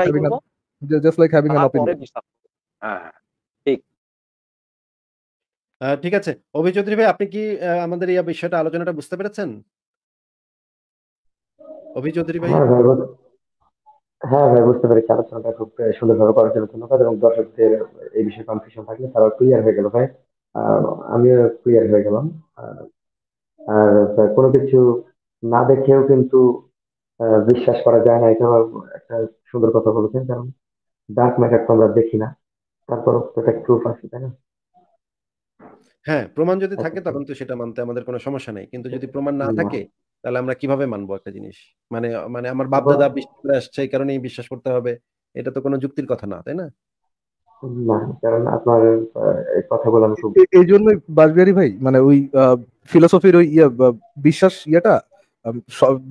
জাস্টিফাই হ্যাভিং করব অ্যান তারপরে অপিনিয়ন। বিশ্বাস করব। হ্যাঁ হ্যাঁ ঠিক। ঠিক আছে। অভি চৌধুরী ভাই আপনি কি আমাদের এই বিষয়টা আলোচনাটা বুঝতে পেরেছেন? অভি চৌধুরী ভাই? হ্যাঁ ভাই হ্যাঁ ভাই, বুঝতে পেরেছি। আলোচনাটা খুব সুন্দরভাবে করার জন্য ধন্যবাদ, এবং দর্শকদের এই বিষয়ে কনফিউশন থাকলে তারাও ক্লিয়ার হয়ে গেল ভাই। আহ, আমিও ক্লিয়ার হয়ে গেলাম। আহ, আর কোনো কিছু না দেখেও কিন্তু বিশ্বাস করা যায় না, এটাও একটা সুন্দর কথা বলেছেন। কারণ ডার্ক ম্যাটার তো আমরা দেখি না, তারপর তো একটা প্রুফ আছে, তাই না? হ্যাঁ, প্রমাণ যদি আচ্ছা থাকে তো, তখন তো সেটা মানতে আমাদের কোনো সমস্যা নেই। কিন্তু যদি প্রমাণ না না থাকে তাহলে আমরা কিভাবে মানবো একটা জিনিস? মানে মানে আমার আবার বাপ-দাদা বিশ্বাস করে আসছে এই কারণেই বিশ্বাস করতে হবে। এটা তো কোনো যুক্তির কথা না, তাই না? না, কারণ আপনার এই কথাগুলো আমি খুব এই জন্যই বাসবিহারী ভাই, মানে ওই ফিলোসফির ওই বিশ্বাস ইয়েটা,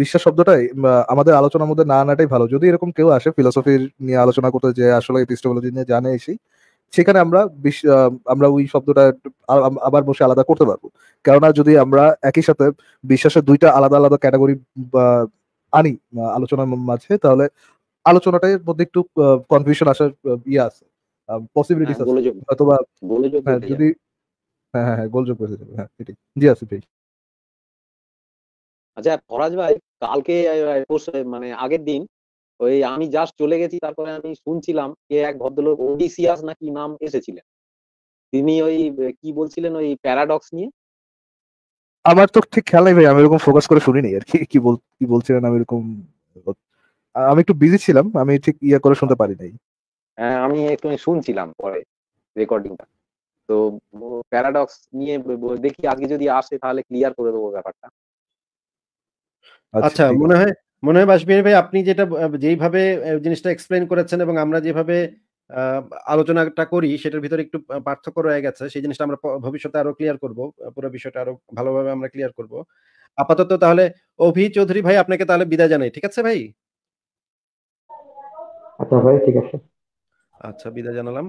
বিশ্বাস শব্দটাই আমাদের আলোচনার মধ্যে না আনাটাই ভালো। যদি এরকম কেউ আসে ফিলোসফির নিয়ে আলোচনা করতে, যে আসলে এপিস্টেমোলজি নিয়ে জানে এসে, সেখানে আমরা আমরা ওই শব্দটা আবার বসে আলাদা করতে পারবো। কেননা যদি আমরা একই সাথে বিশ্বাসের দুইটা আলাদা আলাদা ক্যাটাগরি আনি আলোচনার মাঝে, তাহলে আলোচনাটার মধ্যে একটু কনফিউশন আসার ইয়ে আছে, হ্যাঁ পসিবিলিটিস আছে। গোলযোগ অথবা গোলযোগ হ্যাঁ, ঘটে যাবে। যদি হ্যাঁ হ্যাঁ হ্যাঁ, গোলযোগ হয়ে যাবে। হ্যাঁ এটাই। জি আসিফ ভাই। আচ্ছা ফরাজ ভাই, কালকে মানে আগের দিন ওই আমি জাস্ট চলে গেছি, তারপরে আমি শুনছিলাম কে এক ভদ্রলোক ওডিসিয়াস নাকি নাম এসেছিলেন, তিনি ওই কি বলছিলেন ওই প্যারাডক্স নিয়ে। আমার তো ঠিক খেয়াল নাই ভাই, আমি এরকম ফোকাস করে শুনিনি আর কি, কি বলছিলেন আমি এরকম, আমি একটু বিজি ছিলাম, আমি ঠিক ইয়ে করে শুনতে পারি নাই। হ্যাঁ, আমি একটু শুনছিলাম পরে রেকর্ডিংটা। তো প্যারাডক্স নিয়ে দেখি আজকে যদি আসে তাহলে ক্লিয়ার করে দেবো ব্যাপারটা। আচ্ছা, ঠিক মনে আছে। হয় বাশবির ভাই আপনি যেটা যেইভাবে জিনিসটা এক্সপ্লেইন করেছেন এবং আমরা যেভাবে আ আলোচনাটা করি সেটার ভিতরে একটু পার্থক্য রয়ে গেছে। সেই জিনিসটা আমরা ভবিষ্যতে আরো ক্লিয়ার করব। পুরো বিষয়টা আরো ভালোভাবে আমরা ক্লিয়ার করব। আপাতত তাহলে অভি চৌধুরী ভাই আপনাকে তাহলে বিদায় জানাই। ঠিক আছে ভাই? আচ্ছা ভাই, ঠিক আছে। আচ্ছা, বিদায় জানালাম।